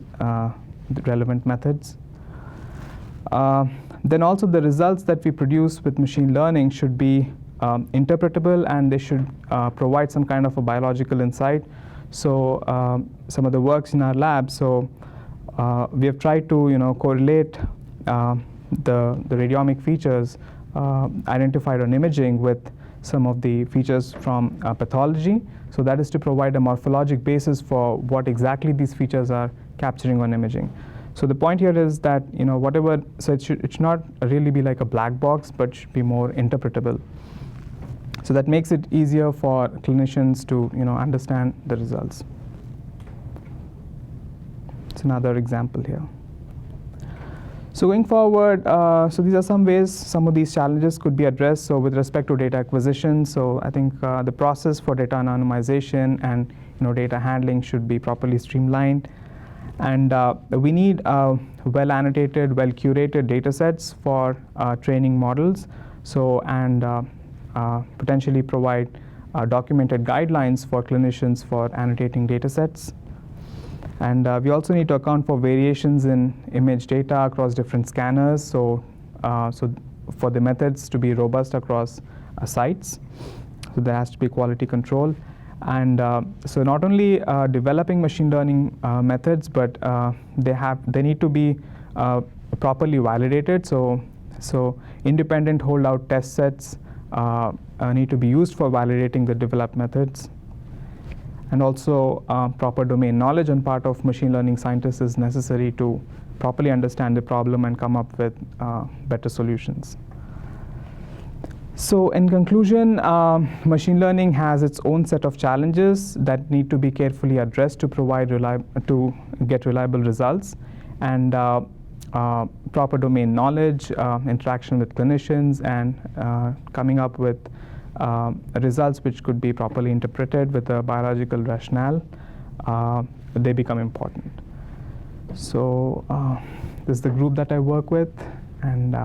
relevant methods. Then also the results that we produce with machine learning should be interpretable, and they should provide some kind of a biological insight. So some of the works in our lab, so we have tried to correlate the radiomic features identified on imaging with some of the features from pathology. So that is to provide a morphologic basis for what exactly these features are capturing on imaging. So the point here is that whatever, so it should not really be like a black box, but should be more interpretable. So that makes it easier for clinicians to understand the results. It's another example here. So going forward, so these are some ways some of these challenges could be addressed. So with respect to data acquisition, so I think the process for data anonymization and data handling should be properly streamlined. And we need well annotated, well curated data sets for training models. So potentially provide documented guidelines for clinicians for annotating data sets. And we also need to account for variations in image data across different scanners, so for the methods to be robust across sites. So there has to be quality control. And so not only developing machine learning methods, but they need to be properly validated. So independent holdout test sets need to be used for validating the developed methods. And also proper domain knowledge on part of machine learning scientists is necessary to properly understand the problem and come up with better solutions. So in conclusion, machine learning has its own set of challenges that need to be carefully addressed to get reliable results. And proper domain knowledge, interaction with clinicians, and coming up with results which could be properly interpreted with a biological rationale, they become important. So this is the group that I work with, and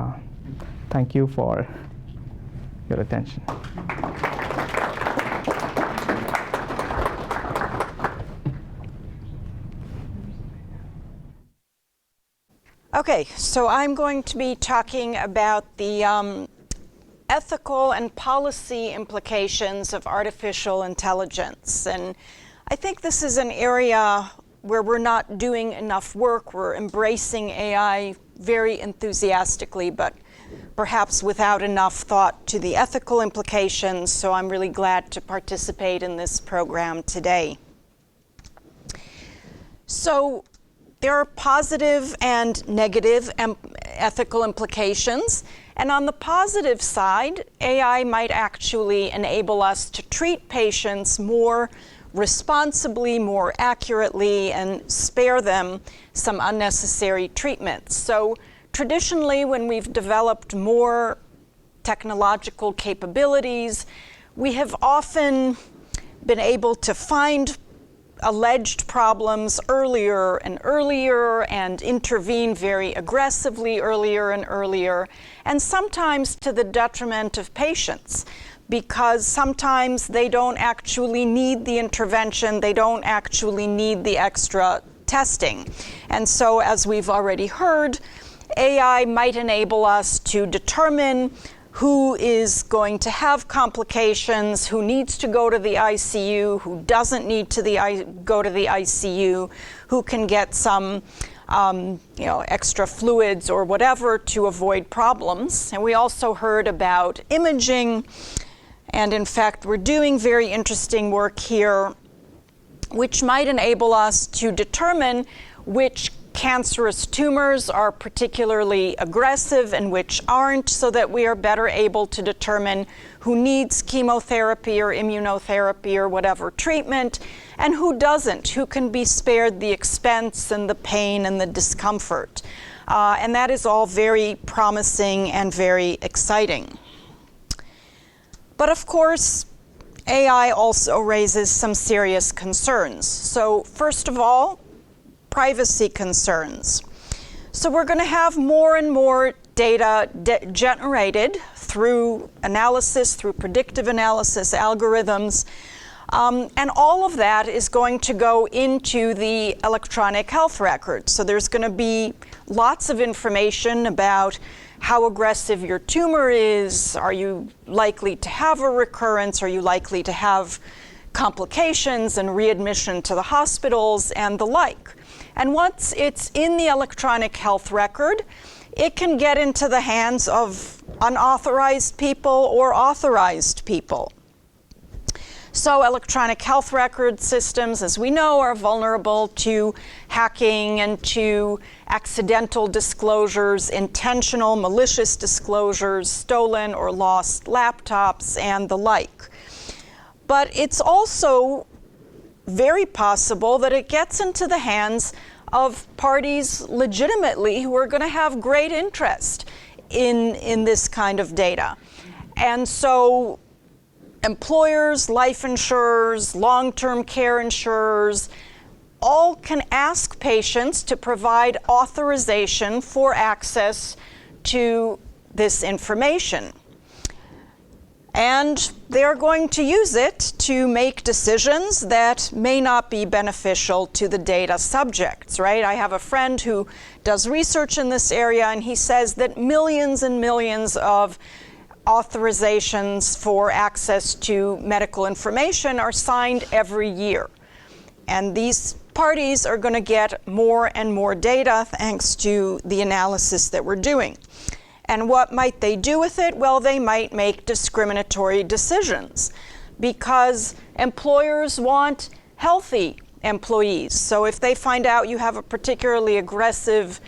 thank you for your attention. Okay, so I'm going to be talking about the ethical and policy implications of artificial intelligence. And I think this is an area where we're not doing enough work. We're embracing AI very enthusiastically, but perhaps without enough thought to the ethical implications. So I'm really glad to participate in this program today. So there are positive and negative ethical implications. And on the positive side, AI might actually enable us to treat patients more responsibly, more accurately, and spare them some unnecessary treatments. So traditionally, when we've developed more technological capabilities, we have often been able to find alleged problems earlier and earlier and intervene very aggressively earlier and earlier, and sometimes to the detriment of patients, because sometimes they don't actually need the intervention, they don't actually need the extra testing. And so, as we've already heard, AI might enable us to determine who is going to have complications, who needs to go to the ICU, who doesn't need to go to the ICU, who can get some extra fluids or whatever to avoid problems. And we also heard about imaging. And in fact, we're doing very interesting work here, which might enable us to determine which cancerous tumors are particularly aggressive and which aren't, so that we are better able to determine who needs chemotherapy or immunotherapy or whatever treatment, and who doesn't, who can be spared the expense and the pain and the discomfort. And that is all very promising and very exciting. But of course, AI also raises some serious concerns. So first of all, privacy concerns. So we're going to have more and more data generated through analysis, through predictive analysis, algorithms, and all of that is going to go into the electronic health record. So there's going to be lots of information about how aggressive your tumor is. Are you likely to have a recurrence? Are you likely to have complications and readmission to the hospitals and the like? And once it's in the electronic health record, it can get into the hands of unauthorized people or authorized people. So electronic health record systems, as we know, are vulnerable to hacking and to accidental disclosures, intentional malicious disclosures, stolen or lost laptops, and the like. But it's also very possible that it gets into the hands of parties legitimately who are going to have great interest in this kind of data. And so employers, life insurers, long-term care insurers, all can ask patients to provide authorization for access to this information. And they're going to use it to make decisions that may not be beneficial to the data subjects, right? I have a friend who does research in this area, and he says that millions and millions of authorizations for access to medical information are signed every year. And these parties are going to get more and more data thanks to the analysis that we're doing. And what might they do with it? Well, they might make discriminatory decisions because employers want healthy employees. So if they find out you have a particularly aggressive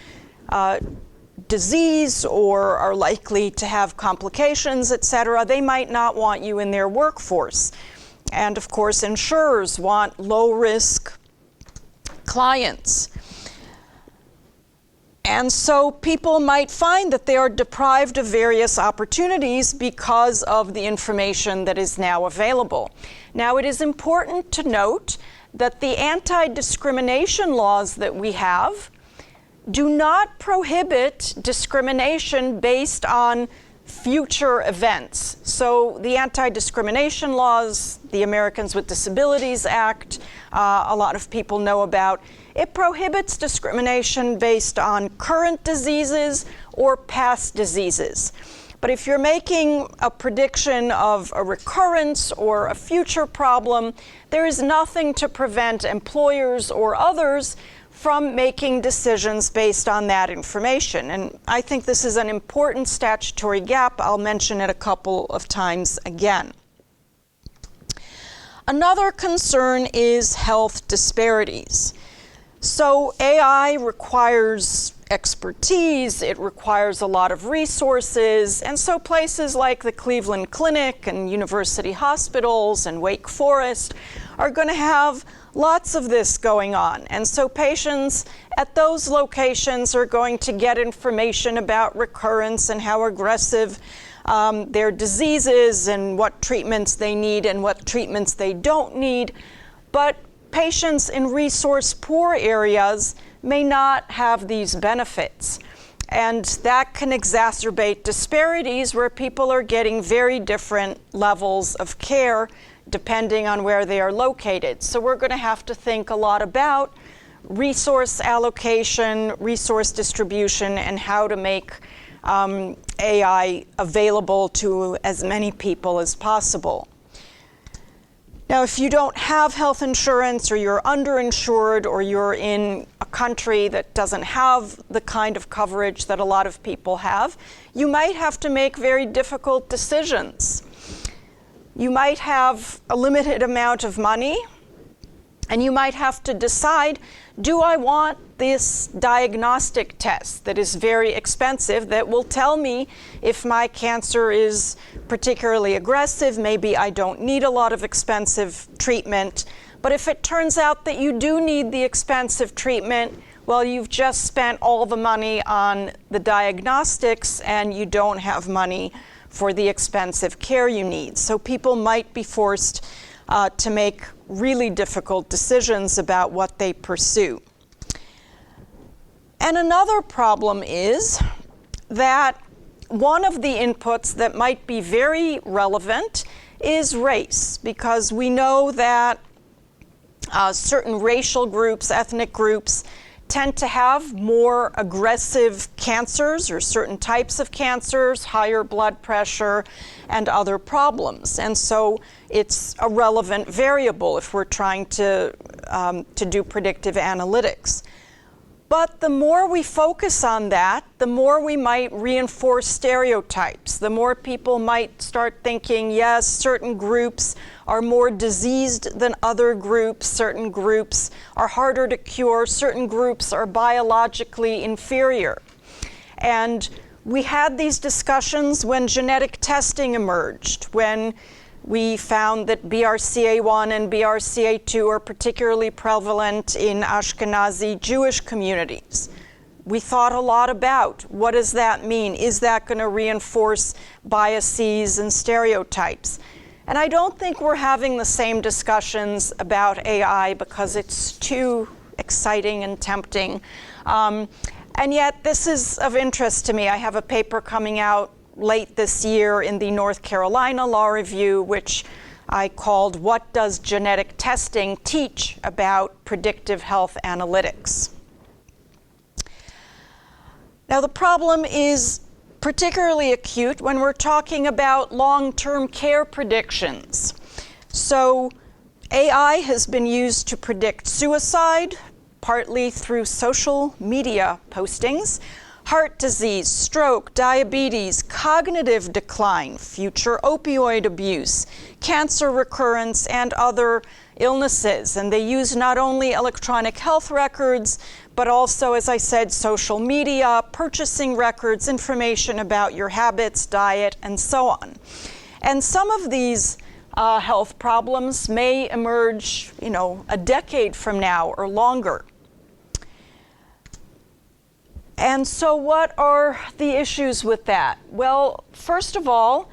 disease or are likely to have complications, et cetera, they might not want you in their workforce. And of course, insurers want low-risk clients. And so people might find that they are deprived of various opportunities because of the information that is now available. Now, it is important to note that the anti-discrimination laws that we have do not prohibit discrimination based on future events. So the anti-discrimination laws, the Americans with Disabilities Act, a lot of people know about, it prohibits discrimination based on current diseases or past diseases. But if you're making a prediction of a recurrence or a future problem, there is nothing to prevent employers or others from making decisions based on that information. And I think this is an important statutory gap. I'll mention it a couple of times again. Another concern is health disparities. So AI requires expertise, it requires a lot of resources, and so places like the Cleveland Clinic and university hospitals and Wake Forest are going to have lots of this going on. And so patients at those locations are going to get information about recurrence and how aggressive their disease is and what treatments they need and what treatments they don't need. But patients in resource-poor areas may not have these benefits. And that can exacerbate disparities where people are getting very different levels of care depending on where they are located. So we're going to have to think a lot about resource allocation, resource distribution, and how to make AI available to as many people as possible. Now, if you don't have health insurance or you're underinsured or you're in a country that doesn't have the kind of coverage that a lot of people have, you might have to make very difficult decisions. You might have a limited amount of money, and you might have to decide, do I want this diagnostic test that is very expensive that will tell me if my cancer is particularly aggressive? Maybe I don't need a lot of expensive treatment. But if it turns out that you do need the expensive treatment, well, you've just spent all the money on the diagnostics and you don't have money for the expensive care you need. So people might be forced to make really difficult decisions about what they pursue. And another problem is that one of the inputs that might be very relevant is race, because we know that certain racial groups, ethnic groups, tend to have more aggressive cancers or certain types of cancers, higher blood pressure, and other problems. And so it's a relevant variable if we're trying to do predictive analytics. But the more we focus on that, the more we might reinforce stereotypes. The more people might start thinking, yes, certain groups are more diseased than other groups, certain groups are harder to cure, certain groups are biologically inferior. And we had these discussions when genetic testing emerged, when we found that BRCA1 and BRCA2 are particularly prevalent in Ashkenazi Jewish communities. We thought a lot about what does that mean? Is that going to reinforce biases and stereotypes? And I don't think we're having the same discussions about AI because it's too exciting and tempting. And yet this is of interest to me. I have a paper coming out late this year in the North Carolina Law Review, which I called "What Does Genetic Testing Teach About Predictive Health Analytics?" Now, the problem is particularly acute when we're talking about long-term care predictions. So AI has been used to predict suicide, partly through social media postings, heart disease, stroke, diabetes, cognitive decline, future opioid abuse, cancer recurrence, and other illnesses. And they use not only electronic health records, but also, as I said, social media, purchasing records, information about your habits, diet, and so on. And some of these health problems may emerge, a decade from now or longer. And so what are the issues with that? Well, first of all,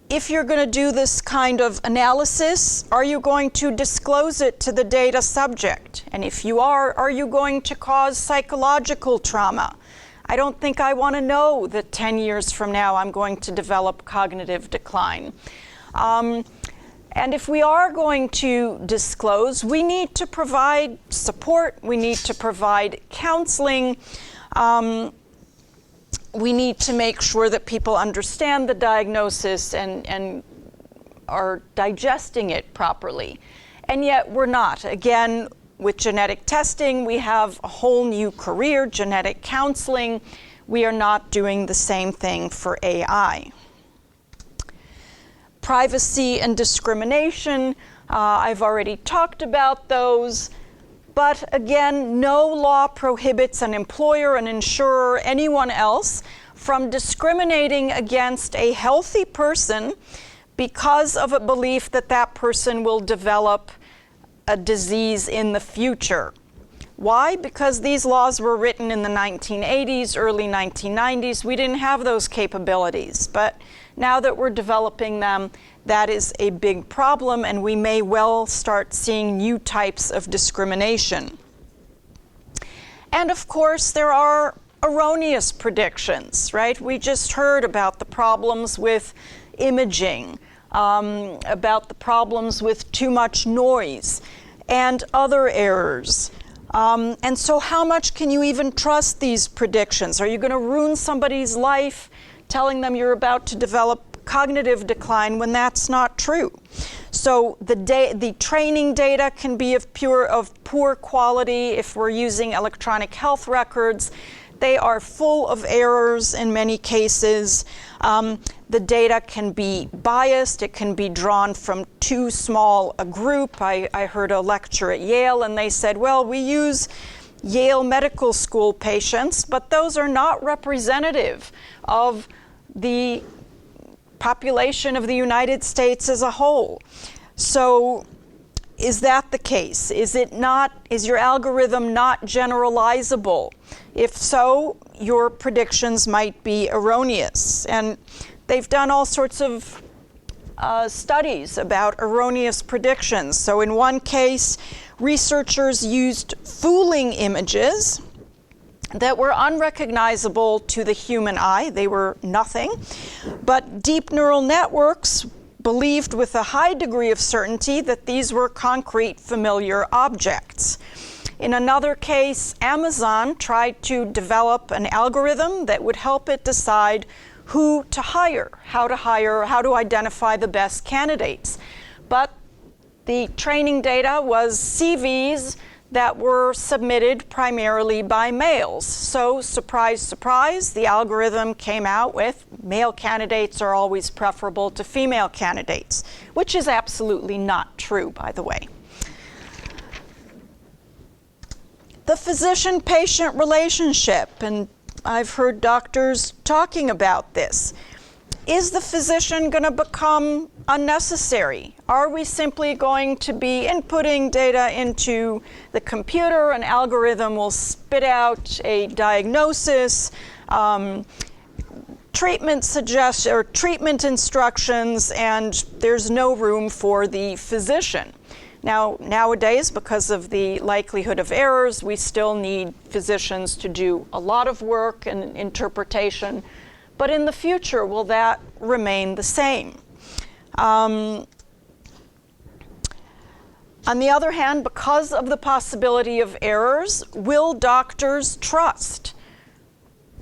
if you're going to do this kind of analysis, are you going to disclose it to the data subject? And if you are you going to cause psychological trauma? I don't think I want to know that 10 years from now I'm going to develop cognitive decline. And if we are going to disclose, we need to provide support, we need to provide counseling, we need to make sure that people understand the diagnosis and are digesting it properly. And yet we're not. Again, with genetic testing, we have a whole new career, genetic counseling. We are not doing the same thing for AI. Privacy and discrimination, I've already talked about those. But again, no law prohibits an employer, an insurer, anyone else from discriminating against a healthy person because of a belief that that person will develop a disease in the future. Why? Because these laws were written in the 1980s, early 1990s. We didn't have those capabilities. But now that we're developing them, that is a big problem, and we may well start seeing new types of discrimination. And of course, there are erroneous predictions, right? We just heard about the problems with imaging, about the problems with too much noise, and other errors. And so how much can you even trust these predictions? Are you going to ruin somebody's life telling them you're about to develop cognitive decline when that's not true. So the training data can be of poor quality if we're using electronic health records. They are full of errors in many cases. The data can be biased. It can be drawn from too small a group. I heard a lecture at Yale, and they said, well, we use Yale Medical School patients, but those are not representative of the population of the United States as a whole. So is that the case? Is your algorithm not generalizable? If so, your predictions might be erroneous. And they've done all sorts of studies about erroneous predictions. So in one case, researchers used fooling images that were unrecognizable to the human eye. They were nothing. But deep neural networks believed with a high degree of certainty that these were concrete, familiar objects. In another case, Amazon tried to develop an algorithm that would help it decide who to hire, how to identify the best candidates. But the training data was CVs that were submitted primarily by males. So, surprise, surprise, the algorithm came out with male candidates are always preferable to female candidates, which is absolutely not true, by the way. The physician-patient relationship, and I've heard doctors talking about this. Is the physician going to become unnecessary? Are we simply going to be inputting data into the computer? An algorithm will spit out a diagnosis, treatment suggestions or treatment instructions, and there's no room for the physician. Now, nowadays, because of the likelihood of errors, we still need physicians to do a lot of work and interpretation. But in the future, will that remain the same? On the other hand, because of the possibility of errors, will doctors trust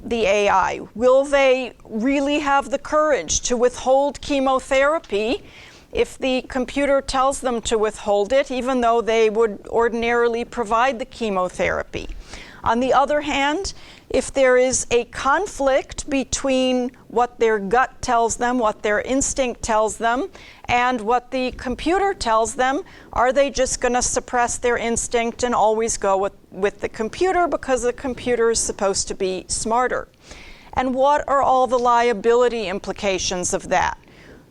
the AI? Will they really have the courage to withhold chemotherapy if the computer tells them to withhold it, even though they would ordinarily provide the chemotherapy? On the other hand, if there is a conflict between what their gut tells them, what their instinct tells them, and what the computer tells them, are they just going to suppress their instinct and always go with the computer because the computer is supposed to be smarter? And what are all the liability implications of that?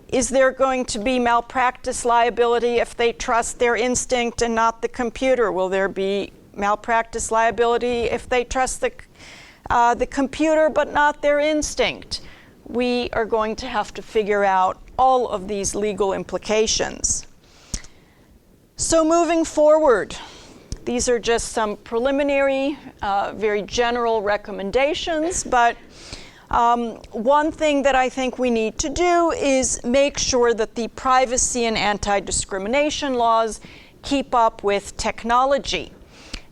Is there going to be malpractice liability if they trust their instinct and not the computer? Will there be malpractice liability if they trust the computer but not their instinct? We are going to have to figure out all of these legal implications. So moving forward, these are just some preliminary, very general recommendations, but one thing that I think we need to do is make sure that the privacy and anti-discrimination laws keep up with technology.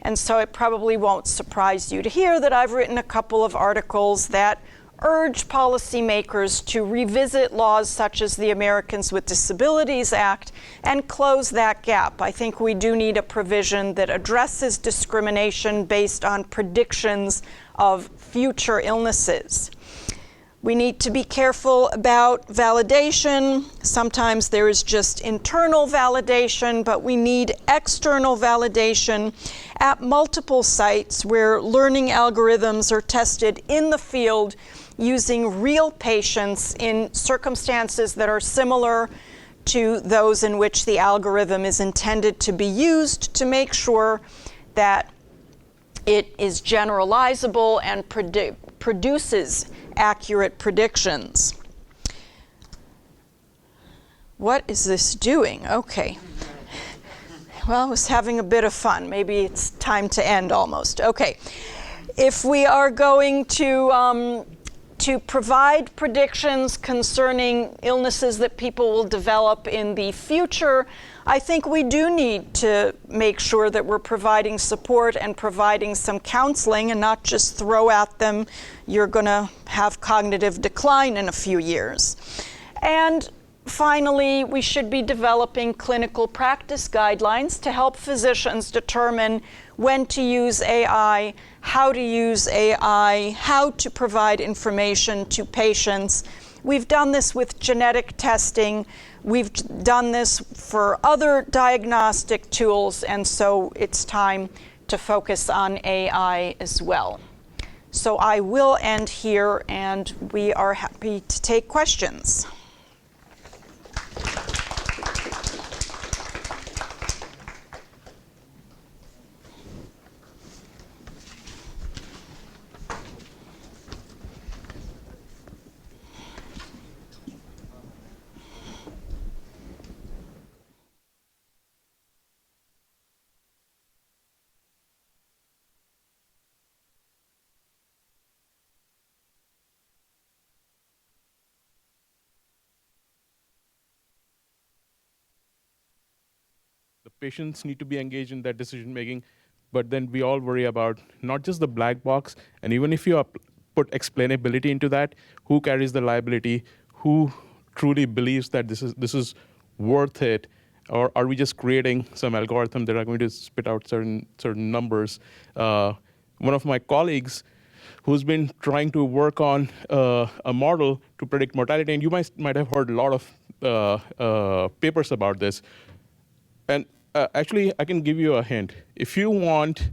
And so it probably won't surprise you to hear that I've written a couple of articles that urge policymakers to revisit laws such as the Americans with Disabilities Act and close that gap. I think we do need a provision that addresses discrimination based on predictions of future illnesses. We need to be careful about validation. Sometimes there is just internal validation, but we need external validation at multiple sites where learning algorithms are tested in the field using real patients in circumstances that are similar to those in which the algorithm is intended to be used to make sure that it is generalizable and produces accurate predictions. What is this doing? Okay. Well, I was having a bit of fun. Maybe it's time to end almost. Okay. If we are going to provide predictions concerning illnesses that people will develop in the future, I think we do need to make sure that we're providing support and providing some counseling and not just throw at them, you're going to have cognitive decline in a few years. And finally, we should be developing clinical practice guidelines to help physicians determine when to use AI, how to use AI, how to provide information to patients. We've done this with genetic testing. We've done this for other diagnostic tools, and so it's time to focus on AI as well. So I will end here, and we are happy to take questions. The patients need to be engaged in that decision making, but then we all worry about not just the black box, and even if you put explainability into that, who carries the liability, who truly believes that this is worth it, or are we just creating some algorithm that are going to spit out certain numbers? One of my colleagues who's been trying to work on a model to predict mortality, and you might have heard a lot of papers about this. And actually, I can give you a hint. If you want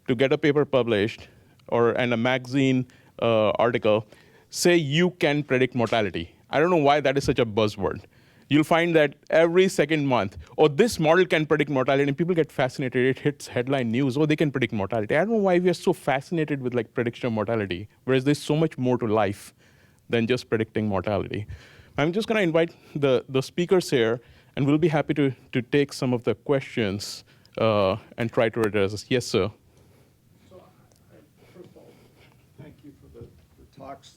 to get a paper published and a magazine article, say you can predict mortality. I don't know why that is such a buzzword. You'll find that every second month, oh, this model can predict mortality, and people get fascinated. It hits headline news. Oh, they can predict mortality. I don't know why we are so fascinated with like prediction of mortality, whereas there's so much more to life than just predicting mortality. I'm just going to invite the speakers here, and we'll be happy to take some of the questions and try to address this. Yes, sir. So, first of all, thank you for the talks.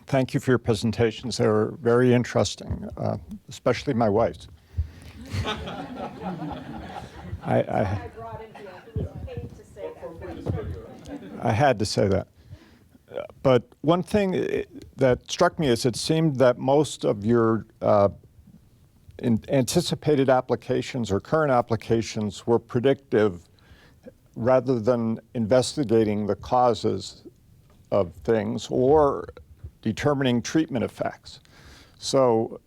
Thank you for your presentations. They were very interesting, especially my wife's. I had to say that. But one thing that struck me is it seemed that most of your anticipated applications or current applications were predictive rather than investigating the causes of things or determining treatment effects. So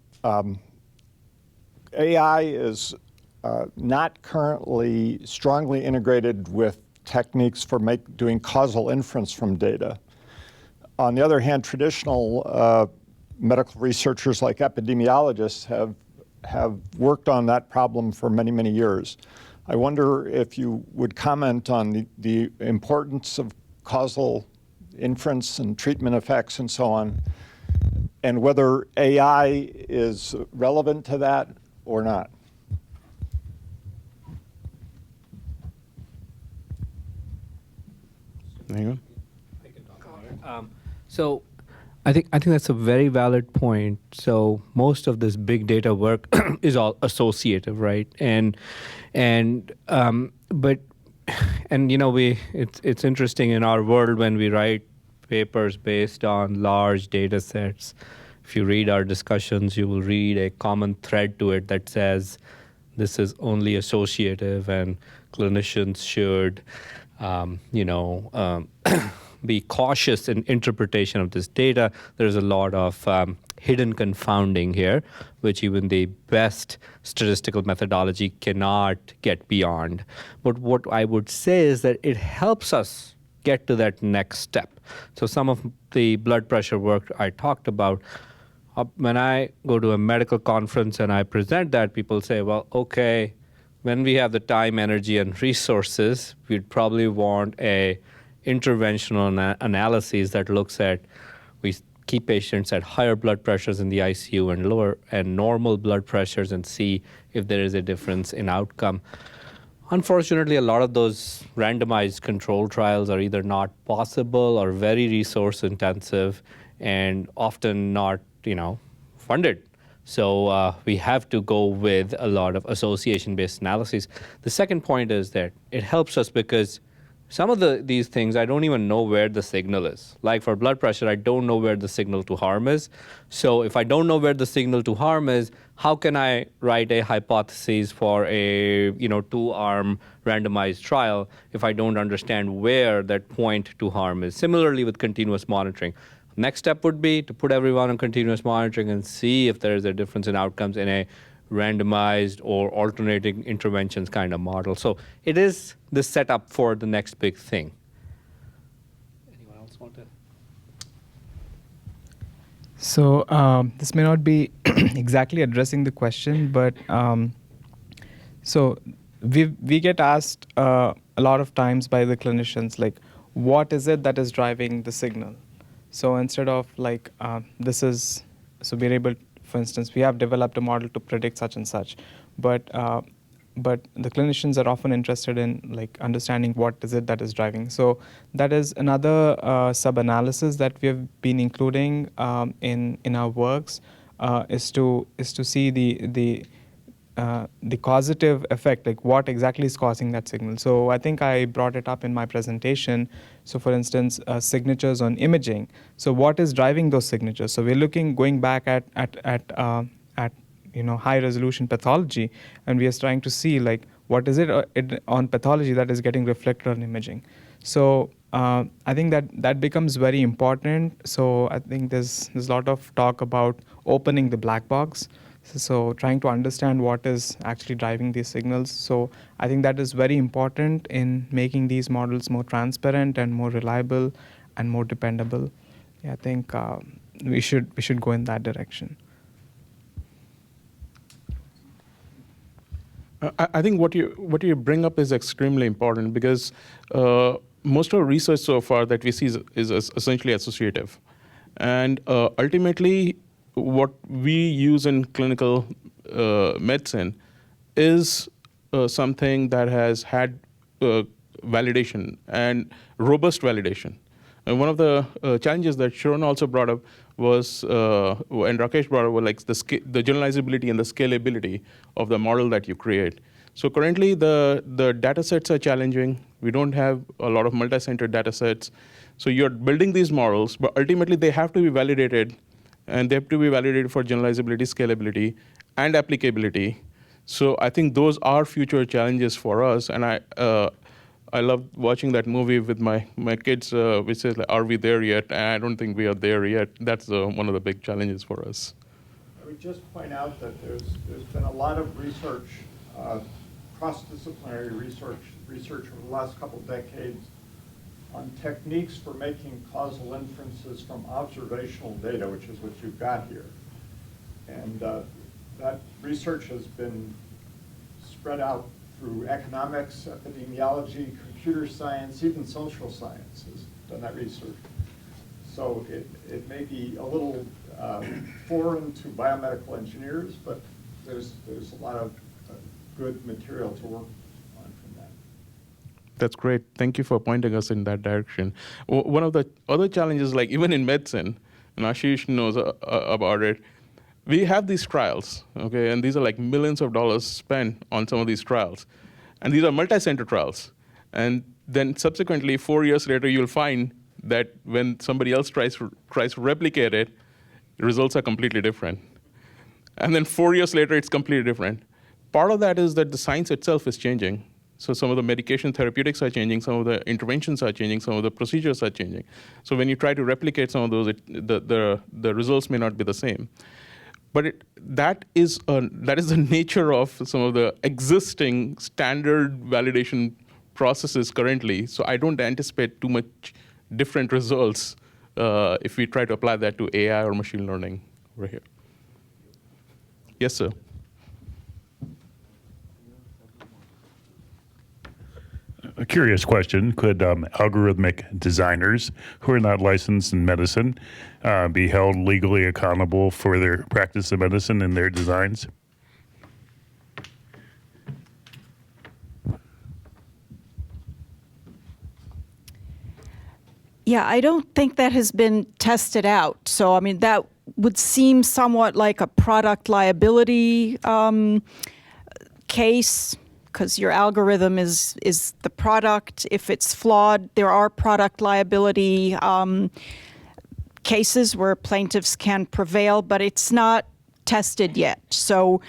AI is not currently strongly integrated with techniques for doing causal inference from data. On the other hand, traditional medical researchers like epidemiologists have worked on that problem for many, many years. I wonder if you would comment on the importance of causal inference and treatment effects and so on, and whether AI is relevant to that or not. Anyone? So I think that's a very valid point. So most of this big data work is all associative, right? And you know, it's interesting in our world when we write papers based on large data sets. If you read our discussions, you will read a common thread to it that says this is only associative and clinicians should be cautious in interpretation of this data. There's a lot of hidden confounding here, which even the best statistical methodology cannot get beyond. But what I would say is that it helps us get to that next step. So some of the blood pressure work I talked about, when I go to a medical conference and I present that, people say, well, okay, when we have the time, energy, and resources, we'd probably want a interventional analysis that looks at, we keep patients at higher blood pressures in the ICU and lower and normal blood pressures and see if there is a difference in outcome. Unfortunately, a lot of those randomized control trials are either not possible or very resource intensive and often not, funded. So we have to go with a lot of association-based analysis. The second point is that it helps us because some of these things, I don't even know where the signal is. Like for blood pressure, I don't know where the signal to harm is. So if I don't know where the signal to harm is, how can I write a hypothesis for a 2-arm randomized trial if I don't understand where that point to harm is? Similarly with continuous monitoring. Next step would be to put everyone on continuous monitoring and see if there is a difference in outcomes in a randomized or alternating interventions kind of model. So it is the setup for the next big thing. Anyone else want to? So this may not be exactly addressing the question, but so we get asked a lot of times by the clinicians, like, what is it that is driving the signal? So instead of like so we're able, for instance, we have developed a model to predict such and such, but the clinicians are often interested in like understanding what is it that is driving. So that is another sub-analysis that we have been including in our works, is to see the causative effect, like what exactly is causing that signal. So I think I brought it up in my presentation. So for instance, signatures on imaging. So what is driving those signatures? So we're going back at high resolution pathology, and we are trying to see like what is it on pathology that is getting reflected on imaging. So I think that becomes very important. So I think there's a lot of talk about opening the black box. So trying to understand what is actually driving these signals. So I think that is very important in making these models more transparent and more reliable and more dependable. Yeah, I think we should go in that direction. I think what you bring up is extremely important, because most of the research so far that we see is essentially associative, and ultimately what we use in clinical medicine is something that has had validation and robust validation. And one of the challenges that Sharona also brought up was, and Rakesh brought up, was like the generalizability and the scalability of the model that you create. So currently the data sets are challenging. We don't have a lot of multi-center data sets. So you're building these models, but ultimately they have to be validated, and they have to be validated for generalizability, scalability, and applicability. So I think those are future challenges for us. And I love watching that movie with my kids, which says, like, "Are we there yet?" And I don't think we are there yet. That's one of the big challenges for us. I would just point out that there's been a lot of research, cross-disciplinary research over the last couple of decades on techniques for making causal inferences from observational data, which is what you've got here. And that research has been spread out through economics, epidemiology, computer science, even social science has done that research. So it may be a little foreign to biomedical engineers, but there's a lot of good material to work on from that. That's great. Thank you for pointing us in that direction. One of the other challenges, like even in medicine, and Ashish knows about it, we have these trials, okay, and these are like millions of dollars spent on some of these trials. And these are multi-center trials. And then subsequently, 4 years later, you'll find that when somebody else tries to replicate it, the results are completely different. And then 4 years later, it's completely different. Part of that is that the science itself is changing. So some of the medication therapeutics are changing, some of the interventions are changing, some of the procedures are changing. So when you try to replicate some of those, the results may not be the same. But that is the nature of some of the existing standard validation processes currently. So I don't anticipate too much different results if we try to apply that to AI or machine learning over here. Yes, sir. A curious question. Could algorithmic designers who are not licensed in medicine be held legally accountable for their practice of medicine and their designs? Yeah, I don't think that has been tested out. So, I mean, that would seem somewhat like a product liability case. because your algorithm is the product. If it's flawed, there are product liability cases where plaintiffs can prevail, but it's not tested yet. So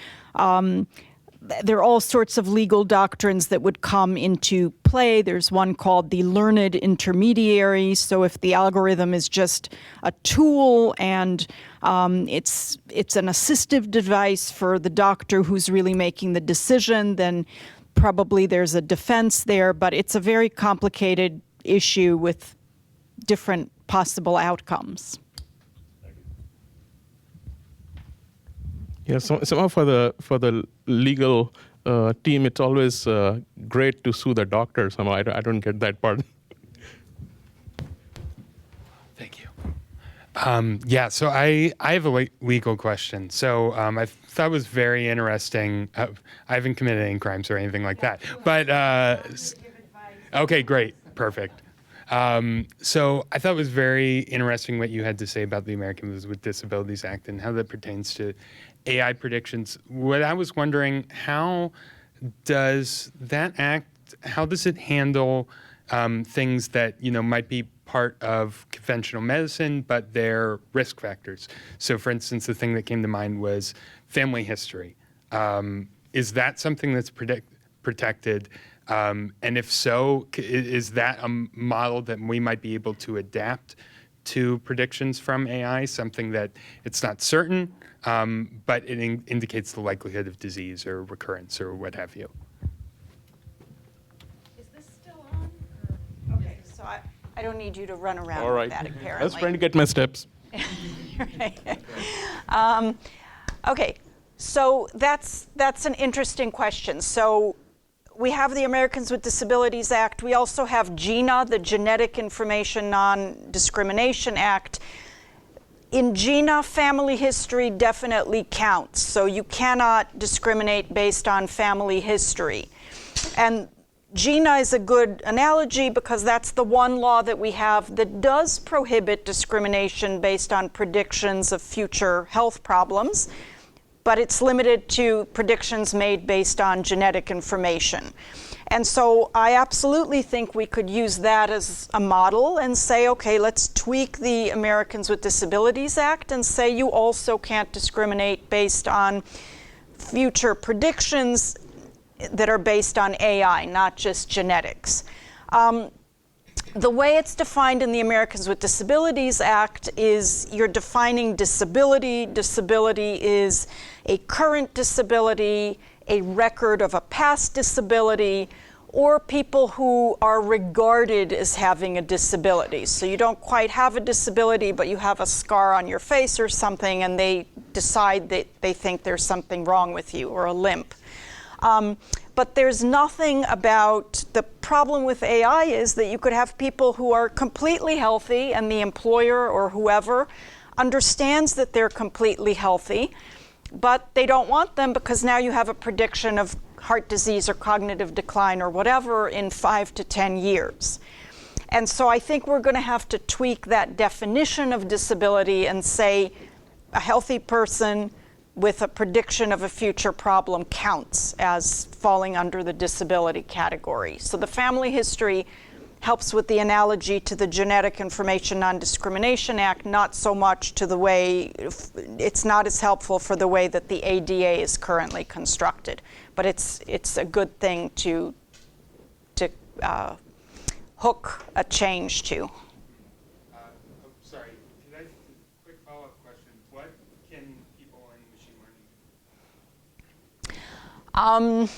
there are all sorts of legal doctrines that would come into play. There's one called the learned intermediary. So if the algorithm is just a tool and it's an assistive device for the doctor who's really making the decision, then probably there's a defense there. But it's a very complicated issue with different possible outcomes. Yeah, somehow for the legal team, it's always great to sue the doctor. Somehow I don't get that part. Thank you. Yeah, so I have a legal question. So I thought it was very interesting. I haven't committed any crimes or anything like that. But okay, great, perfect. So I thought it was very interesting what you had to say about the Americans with Disabilities Act and how that pertains to AI predictions. What I was wondering, how does that act, how does it handle things that, might be part of conventional medicine, but they're risk factors? So for instance, the thing that came to mind was family history. Is that something that's protected? And if so, is that a model that we might be able to adapt to predictions from AI, something that it's not certain, but it indicates the likelihood of disease or recurrence or what have you? Is this still on? Okay, so I don't need you to run around All right. with that, apparently. I was trying to get my steps. Okay, so that's an interesting question. So we have the Americans with Disabilities Act. We also have GINA, the Genetic Information Non-Discrimination Act. In GINA, family history definitely counts. So you cannot discriminate based on family history. And GINA is a good analogy because that's the one law that we have that does prohibit discrimination based on predictions of future health problems, but it's limited to predictions made based on genetic information. And so I absolutely think we could use that as a model and say, okay, let's tweak the Americans with Disabilities Act and say you also can't discriminate based on future predictions that are based on AI, not just genetics. The way it's defined in the Americans with Disabilities Act is you're defining disability. Disability is a current disability, a record of a past disability, or people who are regarded as having a disability. So you don't quite have a disability, but you have a scar on your face or something, and they decide that they think there's something wrong with you, or a limp. But there's nothing about the problem with AI is that you could have people who are completely healthy and the employer or whoever understands that they're completely healthy, but they don't want them because now you have a prediction of heart disease or cognitive decline or whatever in 5 to 10 years. And so I think we're going to have to tweak that definition of disability and say a healthy person with a prediction of a future problem counts as falling under the disability category. So the family history helps with the analogy to the Genetic Information Non-Discrimination Act, not so much to the way, it's not as helpful for the way that the ADA is currently constructed. But it's a good thing to hook a change to. Sorry, quick follow-up question. What can people in machine learning do?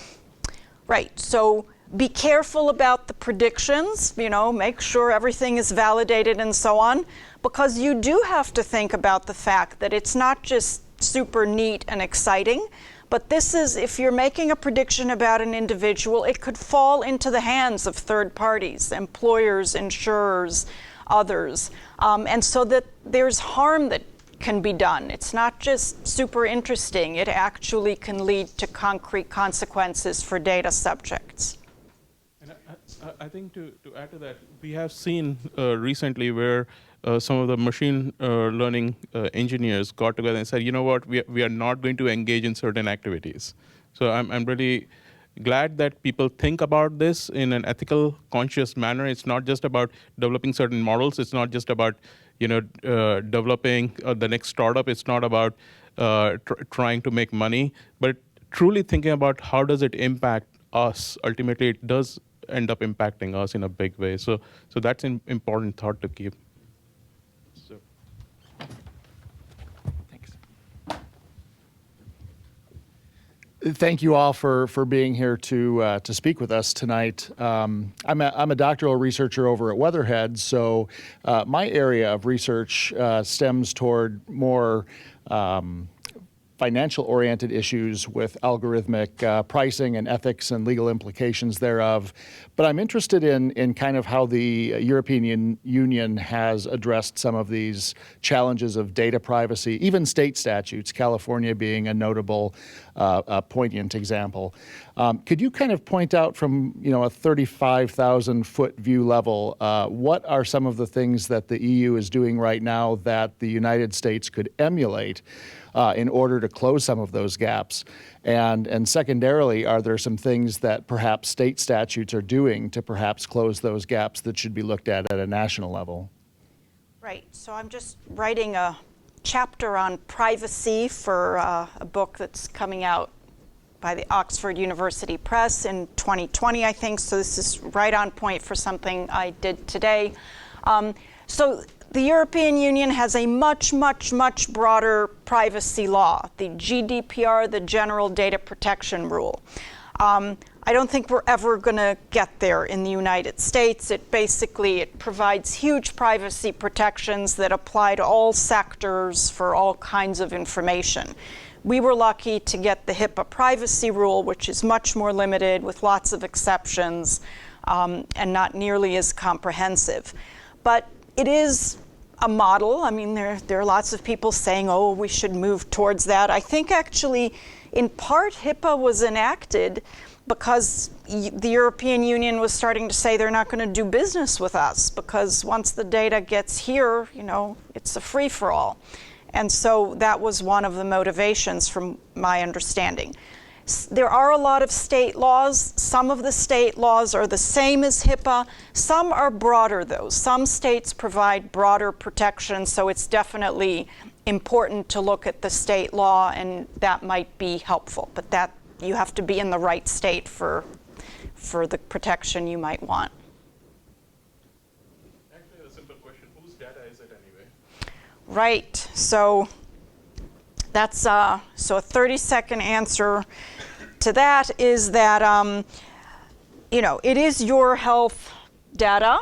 Right, so be careful about the predictions, make sure everything is validated and so on, because you do have to think about the fact that it's not just super neat and exciting, but this is, if you're making a prediction about an individual, it could fall into the hands of third parties, employers, insurers, others, and so that there's harm that can be done. It's not just super interesting, it actually can lead to concrete consequences for data subjects. And I think to add to that, we have seen recently where some of the machine learning engineers got together and said, you know what, we are not going to engage in certain activities. So I'm really glad that people think about this in an ethical, conscious manner. It's not just about developing certain models. It's not just about developing the next startup. It's not about trying to make money, but truly thinking about how does it impact us. Ultimately, it does end up impacting us in a big way. So that's an important thought to keep. So. Thank you all for being here to speak with us tonight. I'm a doctoral researcher over at Weatherhead, so my area of research stems toward more financial-oriented issues with algorithmic pricing and ethics and legal implications thereof. But I'm interested in kind of how the European Union has addressed some of these challenges of data privacy, even state statutes, California being a notable poignant example. Could you kind of point out from a 35,000-foot view level, what are some of the things that the EU is doing right now that the United States could emulate in order to close some of those gaps? And secondarily, are there some things that perhaps state statutes are doing to perhaps close those gaps that should be looked at a national level? Right. So I'm just writing a chapter on privacy for a book that's coming out by the Oxford University Press in 2020, I think. So this is right on point for something I did today. So the European Union has a much, much, much broader privacy law, the GDPR, the General Data Protection Rule. I don't think we're ever going to get there in the United States. It provides huge privacy protections that apply to all sectors for all kinds of information. We were lucky to get the HIPAA privacy rule, which is much more limited with lots of exceptions and not nearly as comprehensive. But it is a model. I mean, there are lots of people saying, oh, we should move towards that. I think actually, in part, HIPAA was enacted because the European Union was starting to say they're not going to do business with us because once the data gets here, it's a free-for-all. And so that was one of the motivations from my understanding. There are a lot of state laws. Some of the state laws are the same as HIPAA. Some are broader, though. Some states provide broader protection, so it's definitely important to look at the state law, and that might be helpful. But that you have to be in the right state for the protection you might want. Actually, a simple question: whose data is it anyway? Right. So that's so a 30-second answer to that is that it is your health data,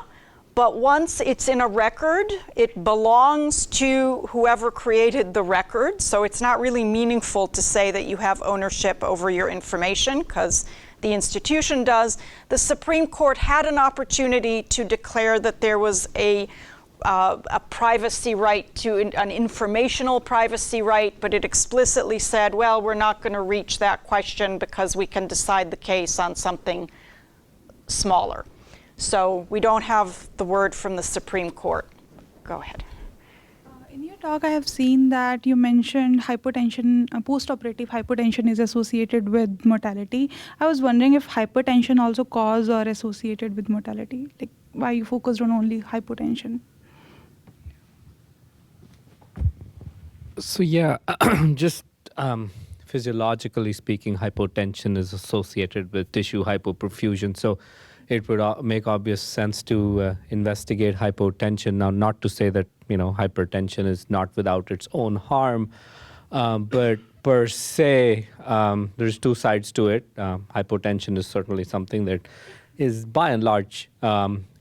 but once it's in a record, it belongs to whoever created the record. So it's not really meaningful to say that you have ownership over your information because the institution does. The Supreme Court had an opportunity to declare that there was a privacy right to an informational privacy right, but it explicitly said, well, we're not going to reach that question because we can decide the case on something smaller. So we don't have the word from the Supreme Court. Go ahead. In your talk, I have seen that you mentioned hypertension, postoperative hypertension is associated with mortality. I was wondering if hypertension also cause or associated with mortality, like why you focused on only hypertension? So yeah, just physiologically speaking, hypotension is associated with tissue hypoperfusion. So it would make obvious sense to investigate hypotension. Now, not to say that hypertension is not without its own harm, but per se, there's two sides to it. Hypotension is certainly something that is by and large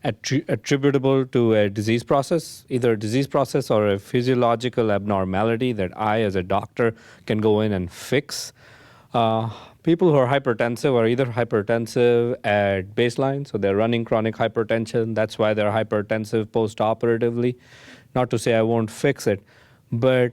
attributable to a disease process, either a disease process or a physiological abnormality that I, as a doctor, can go in and fix. People who are hypertensive are either hypertensive at baseline, so they're running chronic hypertension. That's why they're hypertensive post-operatively. Not to say I won't fix it, but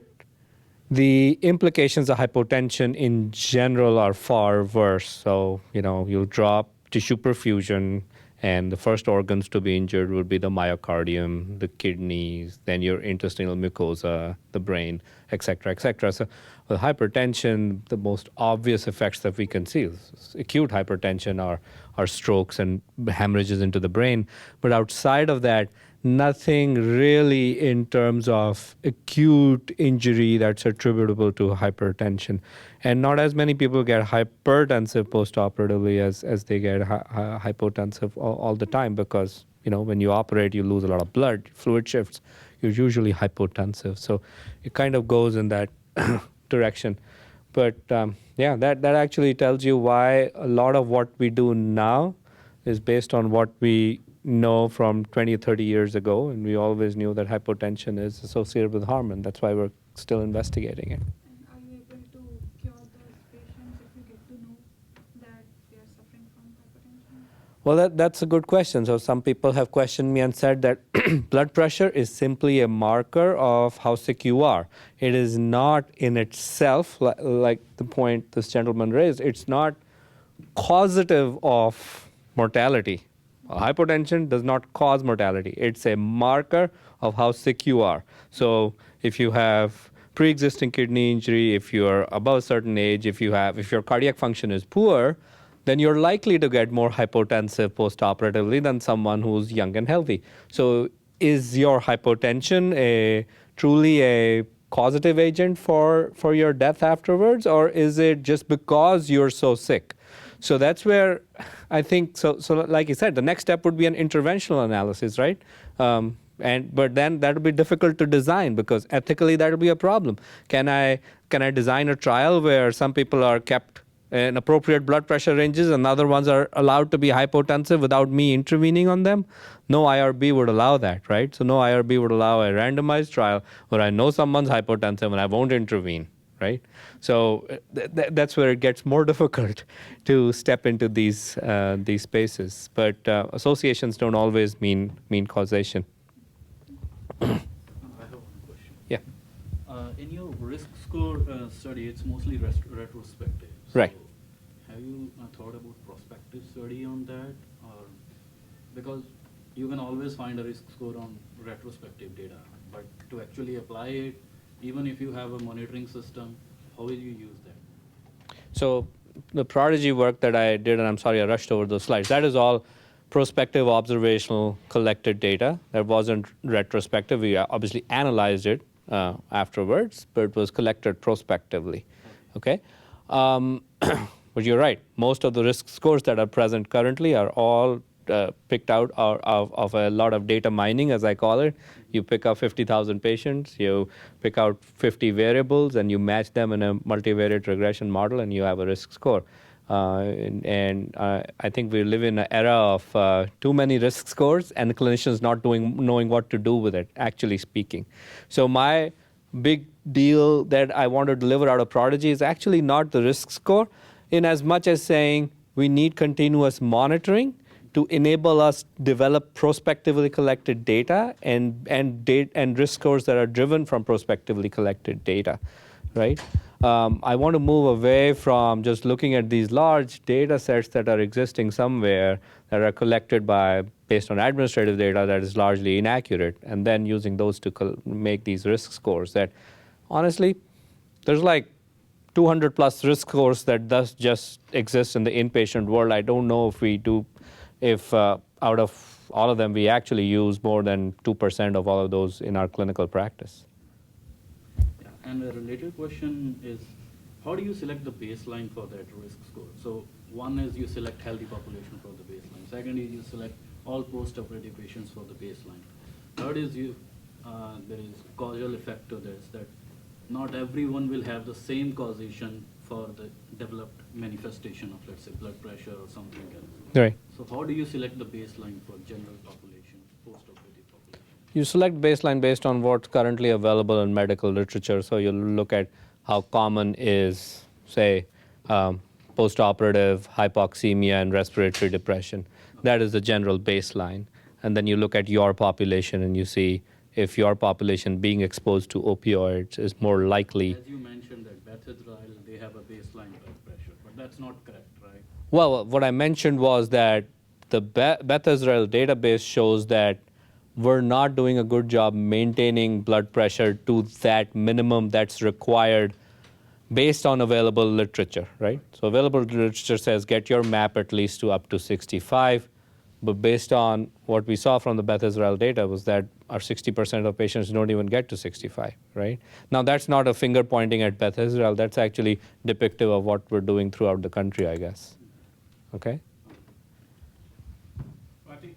the implications of hypotension in general are far worse. So, you'll drop tissue perfusion, And the first organs to be injured would be the myocardium, the kidneys, then your intestinal mucosa, the brain, et cetera, et cetera. So with hypertension, the most obvious effects that we can see is acute hypertension are strokes and hemorrhages into the brain. But outside of that, nothing really in terms of acute injury that's attributable to hypertension. And not as many people get hypertensive postoperatively as they get hypotensive all the time, because when you operate, you lose a lot of blood, fluid shifts, you're usually hypotensive. So it kind of goes in that direction. But yeah, that actually tells you why a lot of what we do now is based on what we know from 20 or 30 years ago, and we always knew that hypotension is associated with harm, and that's why we're still investigating it. And are you able to cure those patients if you get to know that they are suffering from hypertension? Well, that's a good question. So some people have questioned me and said that blood pressure is simply a marker of how sick you are. It is not in itself, like the point this gentleman raised, it's not causative of mortality. Hypotension does not cause mortality. It's a marker of how sick you are. So if you have pre-existing kidney injury, if you're above a certain age, if your cardiac function is poor, then you're likely to get more hypotensive postoperatively than someone who's young and healthy. So is your hypotension truly a causative agent for your death afterwards, or is it just because you're so sick? So that's where I think, so like you said, the next step would be an interventional analysis, right? But then that would be difficult to design, because ethically that would be a problem. Can I design a trial where some people are kept in appropriate blood pressure ranges and other ones are allowed to be hypotensive without me intervening on them? No IRB would allow that, right? So no IRB would allow a randomized trial where I know someone's hypotensive and I won't intervene. Right? So that's where it gets more difficult to step into these spaces. But associations don't always mean causation. I have one question. Yeah. In your risk score study, it's mostly retrospective. So Right. Have you thought about prospective study on that? Or because you can always find a risk score on retrospective data, but to actually apply it, even if you have a monitoring system, how will you use that? So the Prodigy work that I did, and I'm sorry I rushed over those slides, that is all prospective observational collected data. That wasn't retrospective. We obviously analyzed it afterwards, but it was collected prospectively. Okay? But you're right. Most of the risk scores that are present currently are all picked out of a lot of data mining, as I call it. You pick up 50,000 patients, you pick out 50 variables, and you match them in a multivariate regression model, and you have a risk score. I think we live in an era of too many risk scores and clinicians not knowing what to do with it, actually speaking. So my big deal that I want to deliver out of Prodigy is actually not the risk score, in as much as saying we need continuous monitoring to enable us develop prospectively collected data and risk scores that are driven from prospectively collected data, right? I want to move away from just looking at these large data sets that are existing somewhere that are collected based on administrative data that is largely inaccurate, and then using those to make these risk scores that, honestly, there's like 200 plus risk scores that does just exist in the inpatient world. I don't know if out of all of them we actually use more than 2% of all of those in our clinical practice. Yeah. And a related question is, how do you select the baseline for that risk score? So one is you select healthy population for the baseline. Second is you select all post-operative patients for the baseline. Third is there is causal effect to this, that not everyone will have the same causation for the developed manifestation of, let's say, blood pressure or something else. Right. So how do you select the baseline for general population, post-operative population? You select baseline based on what's currently available in medical literature. So you'll look at how common is, say, post-operative hypoxemia and respiratory depression. That is the general baseline. And then you look at your population and you see if your population being exposed to opioids is more likely. As you mentioned that Bethesda, they have a baseline blood pressure, but that's not correct, right? Well, what I mentioned was that the Beth Israel database shows that we're not doing a good job maintaining blood pressure to that minimum that's required based on available literature, right? So available literature says get your MAP at least to up to 65, but based on what we saw from the Beth Israel data was that our 60% of patients don't even get to 65, right? Now that's not a finger pointing at Beth Israel, that's actually depictive of what we're doing throughout the country, I guess, okay? I think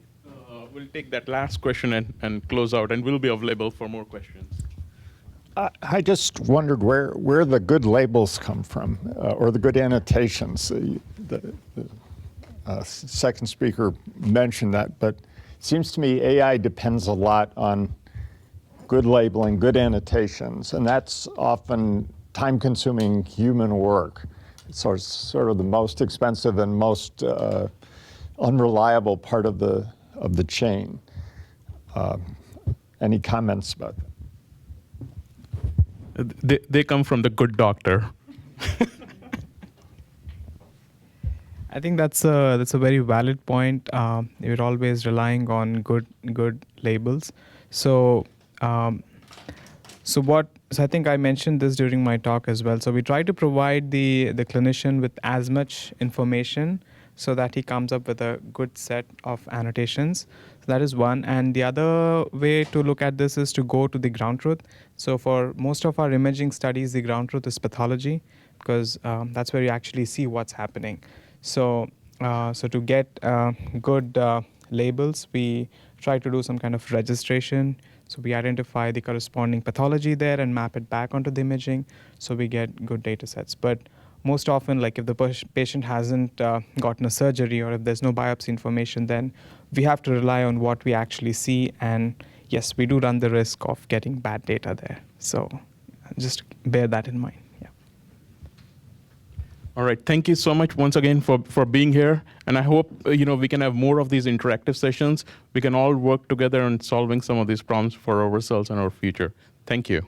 we'll take that last question and close out, and we'll be available for more questions. I just wondered where the good labels come from, or the good annotations. The second speaker mentioned that, but it seems to me AI depends a lot on good labeling, good annotations, and that's often time-consuming human work. So it's sort of the most expensive and most unreliable part of the chain. Any comments about that? They come from the good doctor. I think that's a very valid point. You're always relying on good labels. So I think I mentioned this during my talk as well. So we try to provide the clinician with as much information so that he comes up with a good set of annotations. So that is one. And the other way to look at this is to go to the ground truth. So for most of our imaging studies, the ground truth is pathology, because that's where you actually see what's happening. So to get good labels, we try to do some kind of registration. So we identify the corresponding pathology there and map it back onto the imaging, so we get good data sets. But most often, like if the patient hasn't gotten a surgery or if there's no biopsy information, then we have to rely on what we actually see. And yes, we do run the risk of getting bad data there. So just bear that in mind. Yeah. All right, thank you so much once again for being here. And I hope we can have more of these interactive sessions. We can all work together on solving some of these problems for ourselves and our future. Thank you.